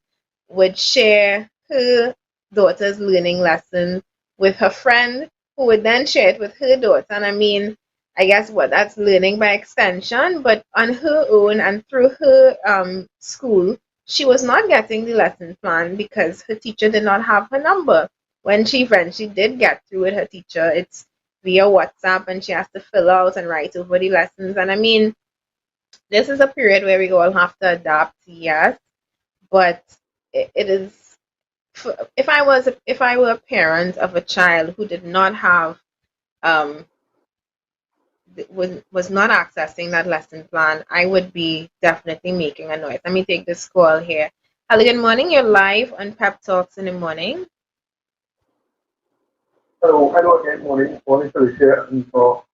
would share her daughter's learning lesson with her friend, who would then share it with her daughter. And I mean, I guess that's learning by extension, but on her own and through her school, she was not getting the lesson plan because her teacher did not have her number. When she eventually did get through with her teacher, it's via WhatsApp, and she has to fill out and write over the lessons. And I mean, this is a period where we all have to adapt, yes, but it is. If I were a parent of a child who did not have was not accessing that lesson plan, I would be definitely making a noise. Let me take this call here. Hello, good morning. You're live on Pep Talks in the morning. Hello again. Morning, Felicia, and for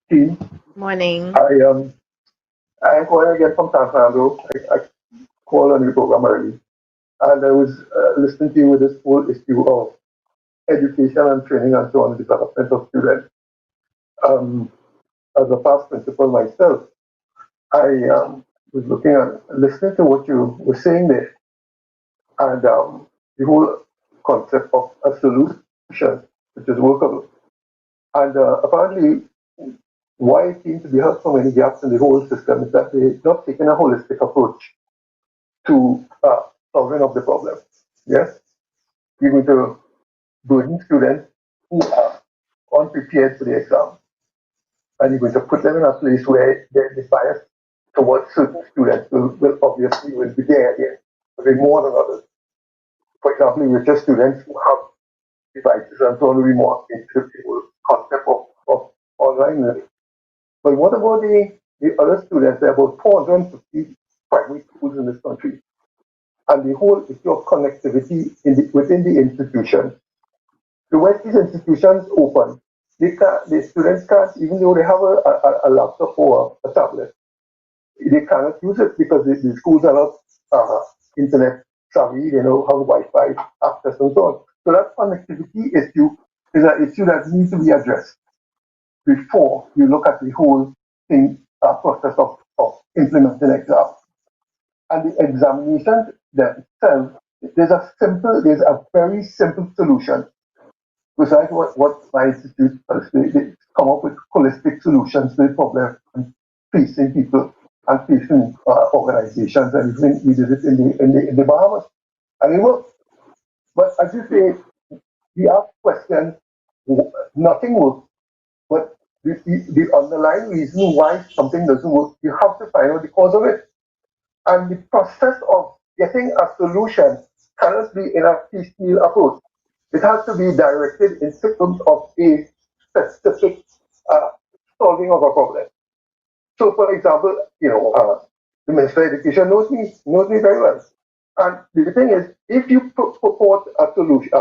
team. Morning. I'm calling again from San Fernando. I called on the program early, and I was listening to you with this whole issue of education and training and so on, the development of students. As a past principal myself, I was listening to what you were saying there, and the whole concept of a solution which is workable. And apparently, why it seems to be have so many gaps in the whole system is that they're not taking a holistic approach to solving of the problem. Yes, you're going to burden students who are unprepared for the exam, and you're going to put them in a place where the bias towards certain students will obviously be there again, will be more than others. For example, richer students who have devices and so on will be more into the whole concept of online learning. But what about the other students? There are about 450 primary schools in this country. And the whole issue of connectivity within the institution. So when these institutions open, the students can't, even though they have a laptop or a tablet, they cannot use it because the schools are not internet savvy, they don't have Wi-Fi access and so on. So that connectivity issue is an issue that needs to be addressed before you look at the whole thing, process of implementing exams. And the examinations themselves, there's a very simple solution. Besides what my institute does, they come up with holistic solutions to the problem facing people and facing organizations, and even we did it in the Bahamas, and it worked. But as you say, we ask questions, nothing works. But the underlying reason why something doesn't work, you have to find out the cause of it. And the process of getting a solution cannot be in a piecemeal approach. It has to be directed in terms of a specific solving of a problem. So, for example, the Minister of Education knows me very well. And the thing is, if you purport a solution,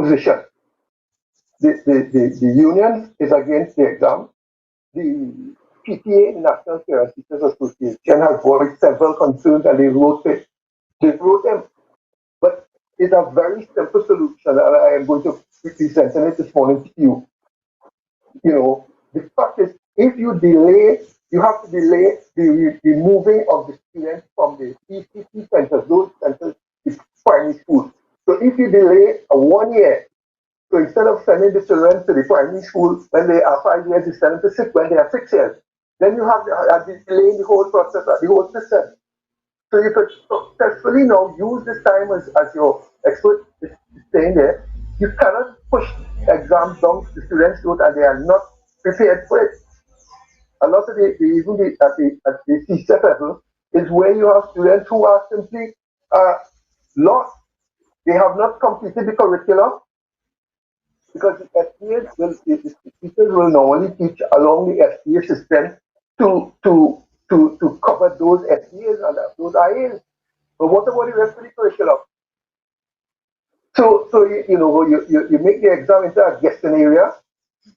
position. The union is against the exam. The PTA, the National Parent Teachers Association, has voiced several concerns and they wrote them. But it's a very simple solution, and I am going to be presenting it this morning to you. You know, the fact is, if you delay, you have to delay the moving of the students from the ECT centers, those centers, the primary schools. So if you delay 1 year, so instead of sending the children to the primary school when they are 5 years, you send them to 6 when they are 6 years. Then you have delaying the whole process, the whole system. So you could successfully now use this time as your expert is saying there. You cannot push exams down the students' throat and they are not prepared for it. A lot of even at the CSEP level is where you have students who are simply lost. They have not completed the curriculum because the SPA the teachers will normally teach along the SPA system to cover those SPAs and those IAs. But what about the rest of the curriculum? So you make the exam into a guessing area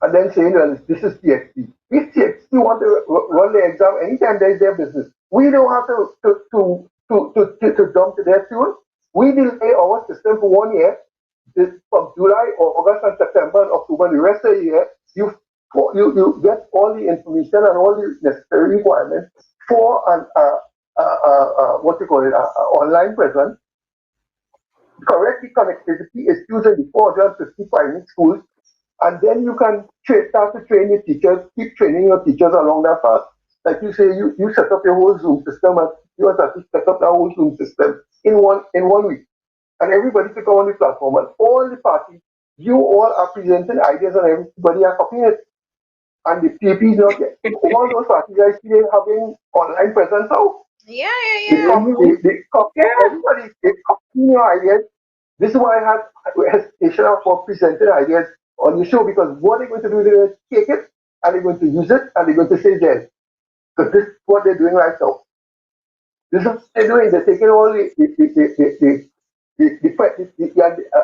and then say, well, this is TXT. If TXT want to run the exam anytime, there is their business. We don't have to jump to their tune. We delay our system for 1 year. From July or August and September and October, the rest of the year, you get all the information and all the necessary requirements for an online present. Correct the connectivity is used in the 450 primary schools, and then you can start to train your teachers, keep training your teachers along that path. Like you say, you set up your whole Zoom system, and you have to set up that whole Zoom system in one week. And everybody could go on the platform, and all the parties, you all are presenting ideas, and everybody are copying it. And the PPs not yet. All those parties are still having online presence now. Yeah. They copy everybody. They copy your ideas. This is why I had hesitation for presenting ideas on the show, because what they're going to do, they're going to take it and they're going to use it and they're going to say yes. Because this is what they're doing right now. This is what they're doing. They're taking all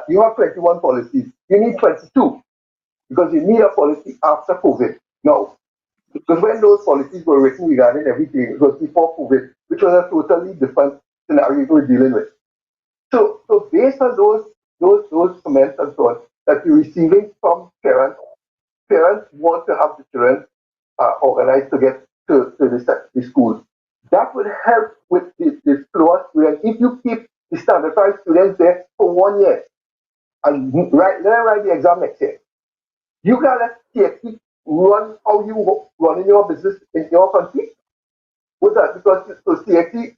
you have 21 policies. You need 22 because you need a policy after COVID. No, because when those policies were written regarding everything, it was before COVID, which was a totally different scenario we were dealing with. So based on those comments and so on that you're receiving from parents want to have the children organized to get to the schools. That would help with the flow of students. If you keep the standardized students there for 1 year and let them write the exam next year, you can let TXT run how you run in your business in your country. With that, because TXT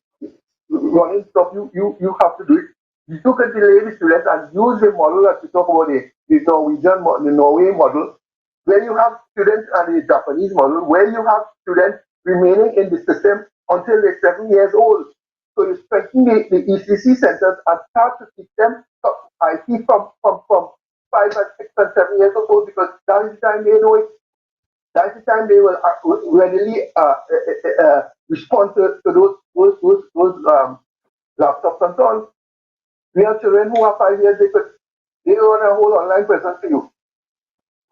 running stuff, you have to do it. You can delay the students and use the model that we talk about, the Norwegian model, the Norway model, where you have students, and the Japanese model, where you have students remaining in the system until they're 7 years old. So you strengthen the ECC centers and start to teach them IT from 5 and 6 and 7 years old, because that is the time they know it. That's the time they will readily respond to those laptops and so on. We have children who are 5 years, they run a whole online presence to you.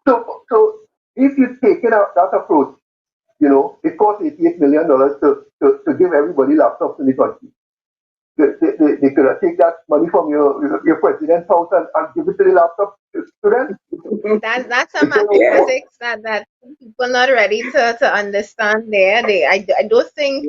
So if you take it out that approach, it costs $88 million to give everybody laptops in the country. They could have taken that money from your president's house and give it to the laptop to them. That's a mathematics that people not ready to understand there. I don't think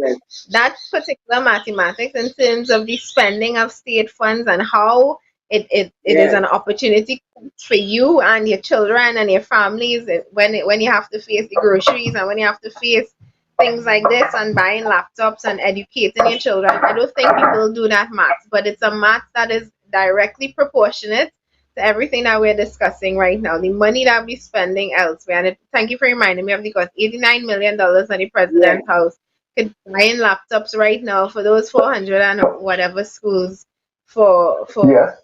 that particular mathematics in terms of the spending of state funds and how it is an opportunity for you and your children and your families when you have to face the groceries and when you have to face things like this and buying laptops and educating your children. I don't think people do that math, but it's a math that is directly proportionate to everything that we're discussing right now. The money that we're spending elsewhere. And thank you for reminding me of the cost. $89 million on the president's house. Could buying laptops right now for those 400 and whatever schools for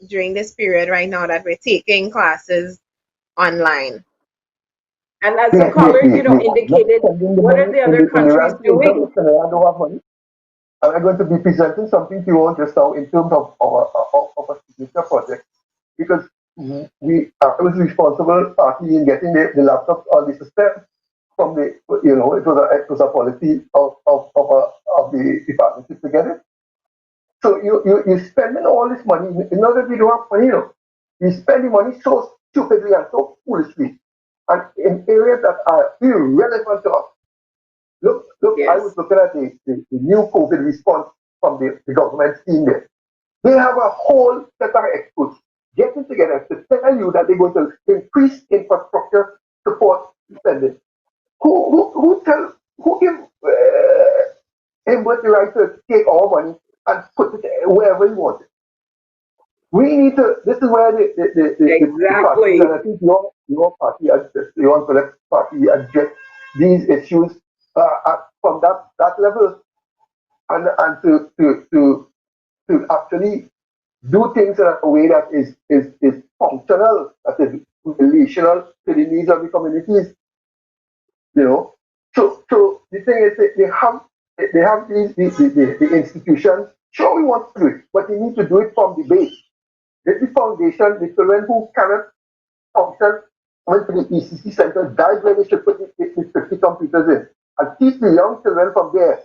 during this period right now that we're taking classes online. And as the caller, indicated, what are the other countries doing? I don't have money. I'm going to be presenting something to you all just now in terms of a signature project, because I was responsible party in getting the laptops on the system from the, it was a policy of the department to get it. So you're spending all this money, in order to do have money, you spend the money so stupidly and so foolishly, and in areas that are irrelevant to us. Look, yes. I was looking at the new COVID response from the government team there. They have a whole set of experts getting together to tell you that they're going to increase infrastructure support spending. Who give him the right to take our money and put it wherever he wants it? We need to. This is where the exactly. And I think your party, your Philip party, address these issues from that level, and to actually do things in a way that is functional, that is relational to the needs of the communities. So the thing is, they have the institutions. Sure, we want to do it, but they need to do it from the base. Get the foundation, the children who cannot function went to the ECC center, guide where they should put the 50 computers in, and teach the young children from there,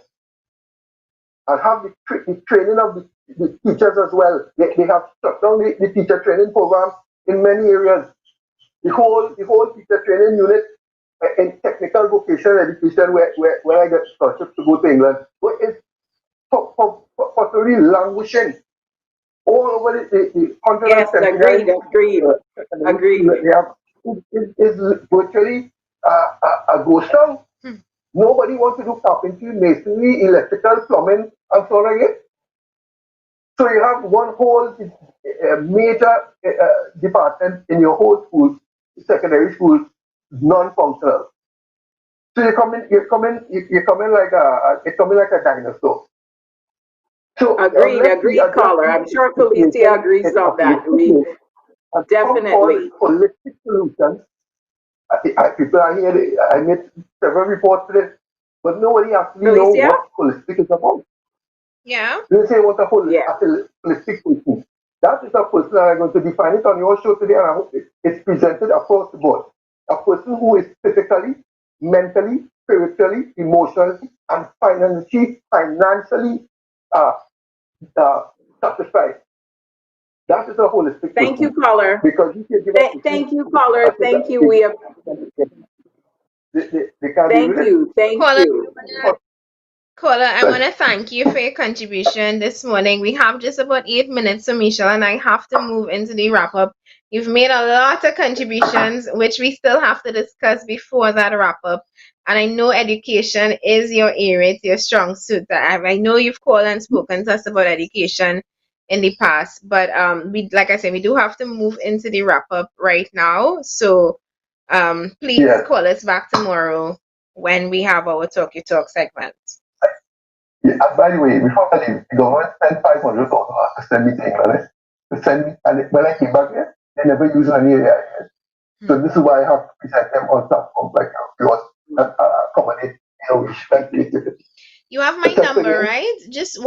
and have the training of the teachers as well. They have shut down the teacher training program in many areas. The whole teacher training unit in technical vocational education, where I get scholarships to go to England, is totally languishing all over the 179. Yes, agreed. Is virtually a ghost town. Nobody wants to do carpentry, masonry, electrical, plumbing, and so on again. So you have one whole major department in your whole school, secondary school, non-functional. So you come in like a dinosaur. So agreed, caller. I'm sure Felicia agrees on that. Definitely. Holistic solutions. People are here. I made several reports today, but nobody actually knows what holistic is about. Yeah. They say what a holistic person. That is a person that I'm going to define it on your show today, and I hope it's presented across the board. A person who is physically, mentally, spiritually, emotionally, and financially satisfied. That is a holistic. Thank you, caller. Because you can give thank you, caller. Thank you. We have. Thank you. Caller, I want to thank you for your contribution this morning. We have just about 8 minutes, so Michelle and I have to move into the wrap up. You've made a lot of contributions, which we still have to discuss before that wrap up. And I know education is your area, it's your strong suit. I know you've called and spoken to us about education in the past, but like I said, we do have to move into the wrap up right now. So please call us back tomorrow when we have our Talk Your Talk segment. Yeah, by the way, before I leave, the government spent $500 to send me to England. And when I came back here, they never used any AI. So this is why I have to present them on platforms like yours and accommodate creativity. You have my number, right? Just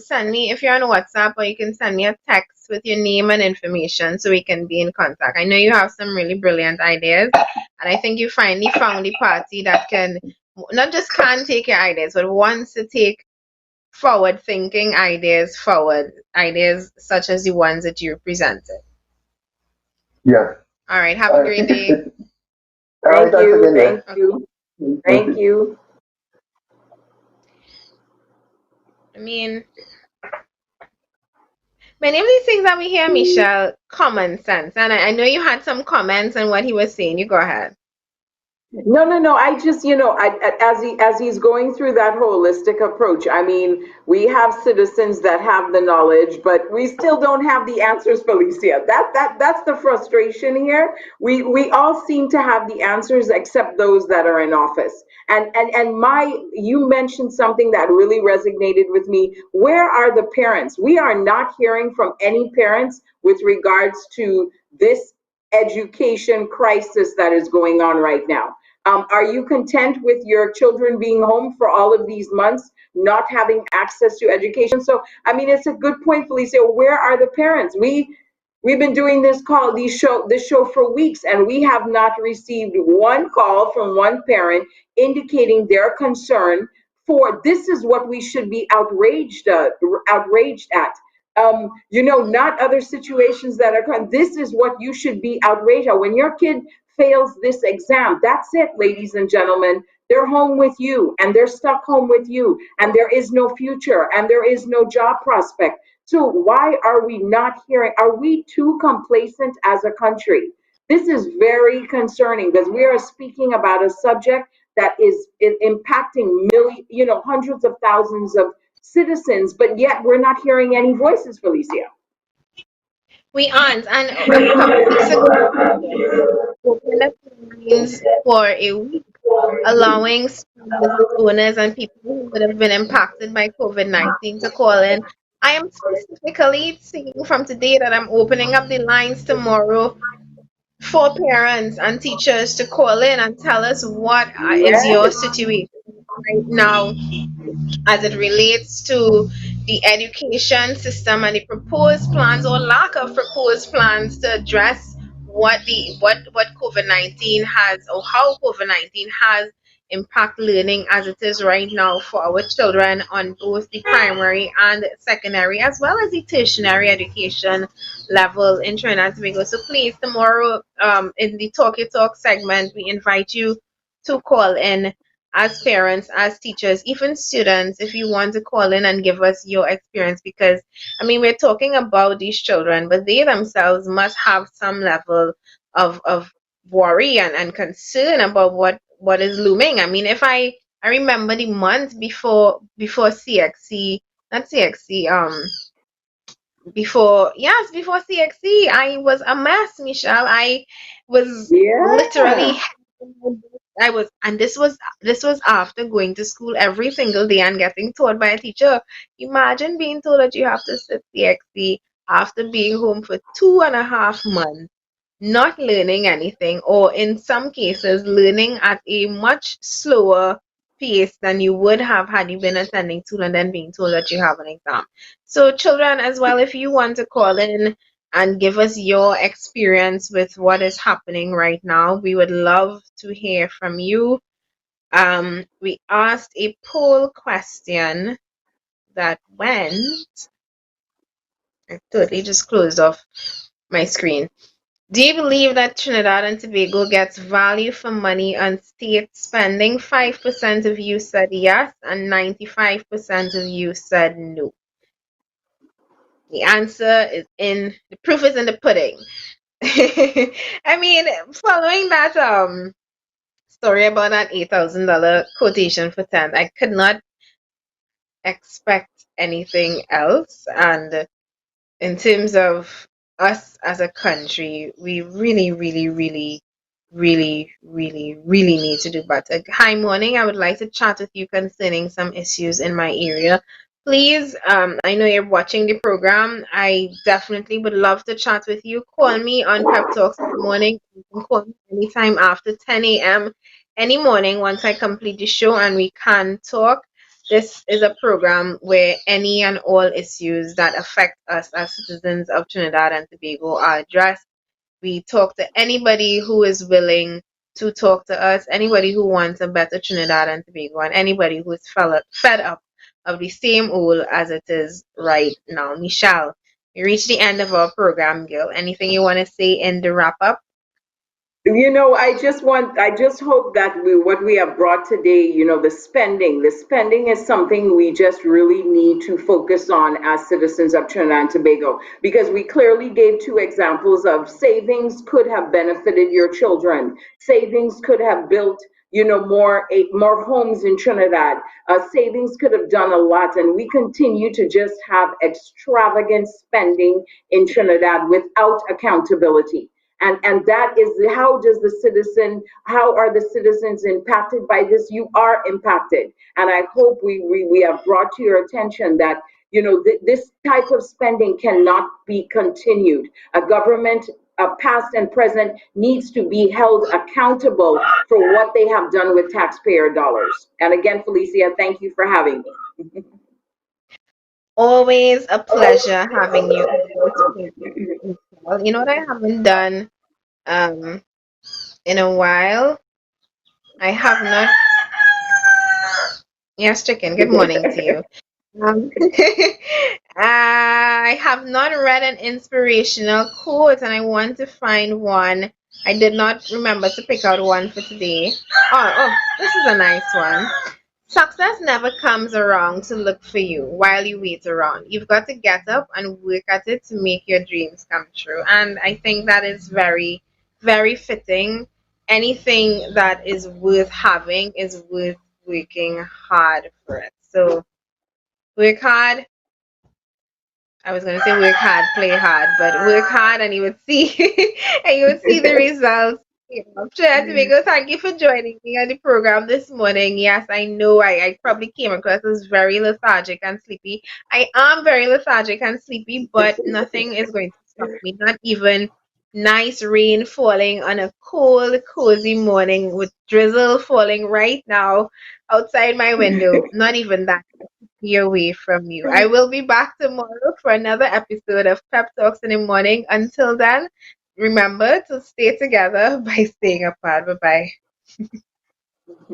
send me, if you're on WhatsApp, or you can send me a text with your name and information so we can be in contact. I know you have some really brilliant ideas, and I think you finally found the party that not just can take your ideas, but wants to take forward-thinking ideas forward, ideas such as the ones that you presented. Yeah. All right. Have a great day. Thank you. I mean, many of these things that we hear, Michelle, common sense. And I know you had some comments on what he was saying. You go ahead. No. I just, as he's going through that holistic approach, I mean, we have citizens that have the knowledge, but we still don't have the answers, Felicia. That's the frustration here. We all seem to have the answers except those that are in office. And you mentioned something that really resonated with me. Where are the parents? We are not hearing from any parents with regards to this education crisis that is going on right now. Are you content with your children being home for all of these months, not having access to education? So, I mean, it's a good point, Felicia. Where are the parents? We've been doing this show for weeks, and we have not received one call from one parent indicating their concern for this is what we should be outraged at. Not other situations that are coming. This is what you should be outraged at. When your kid fails this exam, that's it, ladies and gentlemen. They're home with you, and they're stuck home with you, and there is no future, and there is no job prospect. So why are we not hearing? Are we too complacent as a country? This is very concerning because we are speaking about a subject that is impacting hundreds of thousands of citizens, but yet we're not hearing any voices, Felicia. We aren't. And a couple of weeks ago, we opened up the lines for a week, allowing business owners and people who would have been impacted by COVID-19 to call in. I am specifically saying from today that I'm opening up the lines tomorrow for parents and teachers to call in and tell us what is your situation right now as it relates to the education system and the proposed plans or lack of proposed plans to address what COVID-19 has, or how COVID-19 has impact learning as it is right now for our children on both the primary and secondary as well as the tertiary education level in Trinidad and Tobago. So please, tomorrow in the Talk Your Talk segment, we invite you to call in as parents, as teachers, even students, if you want to call in and give us your experience, because we're talking about these children, but they themselves must have some level of worry and concern about what is looming. If I remember the month before CXC, not CXC, before CXC, I was a mess, Michelle. I was literally, and this was after going to school every single day and getting taught by a teacher. Imagine being told that you have to sit CXC after being home for 2.5 months, not learning anything, or in some cases learning at a much slower pace than you would have had you been attending school, and then being told that you have an exam. So children as well, if you want to call in and give us your experience with what is happening right now, we would love to hear from you. We asked a poll question that went, I totally just closed off my screen. Do you believe that Trinidad and Tobago gets value for money on state spending? 5% of you said yes, and 95% of you said no. The answer is the proof is in the pudding. Following that story about that $8,000 quotation for 10, I could not expect anything else. And in terms of us as a country, we really, really, really, really, really, really need to do better. Hi, morning. I would like to chat with you concerning some issues in my area. Please, I know you're watching the program. I definitely would love to chat with you. Call me on Pep Talks in the morning. You can call me anytime after 10 a.m. any morning once I complete the show and we can talk. This is a program where any and all issues that affect us as citizens of Trinidad and Tobago are addressed. We talk to anybody who is willing to talk to us, anybody who wants a better Trinidad and Tobago, and anybody who is fed up of the same old as it is right now. Michelle, we reached the end of our program, girl. Anything you want to say in the wrap up? I just hope that what we have brought today, the spending is something we just really need to focus on as citizens of Trinidad and Tobago, because we clearly gave 2 examples of savings could have benefited your children. Savings could have built more homes in Trinidad. Savings could have done a lot, and we continue to just have extravagant spending in Trinidad without accountability. And that is how are the citizens impacted by this? You are impacted. And I hope we have brought to your attention that, this type of spending cannot be continued. A government, past and present, needs to be held accountable for what they have done with taxpayer dollars. And again, Felicia, thank you for having me. Always a pleasure having you. Well, you know what I haven't done um in a while? I have not. Yes, chicken. Good morning to you. Um, I have not read an inspirational quote, and I want to find one. I did not remember to pick out one for today. Oh, this is a nice one. Success never comes around to look for you while you wait around. You've got to get up and work at it to make your dreams come true. And I think that is very, very fitting. Anything that is worth having is worth working hard for it. So work hard. I was gonna say work hard, play hard, but work hard and you would see and you would see the results. Sure, Domingo, thank you for joining me on the program this morning. Yes, I know I probably came across as very lethargic and sleepy. I am very lethargic and sleepy, but nothing is going to stop me. Not even nice rain falling on a cold, cozy morning with drizzle falling right now outside my window. Not even that me away from you. I will be back tomorrow for another episode of Pep Talks in the Morning. Until then, remember to stay together by staying apart. Bye bye.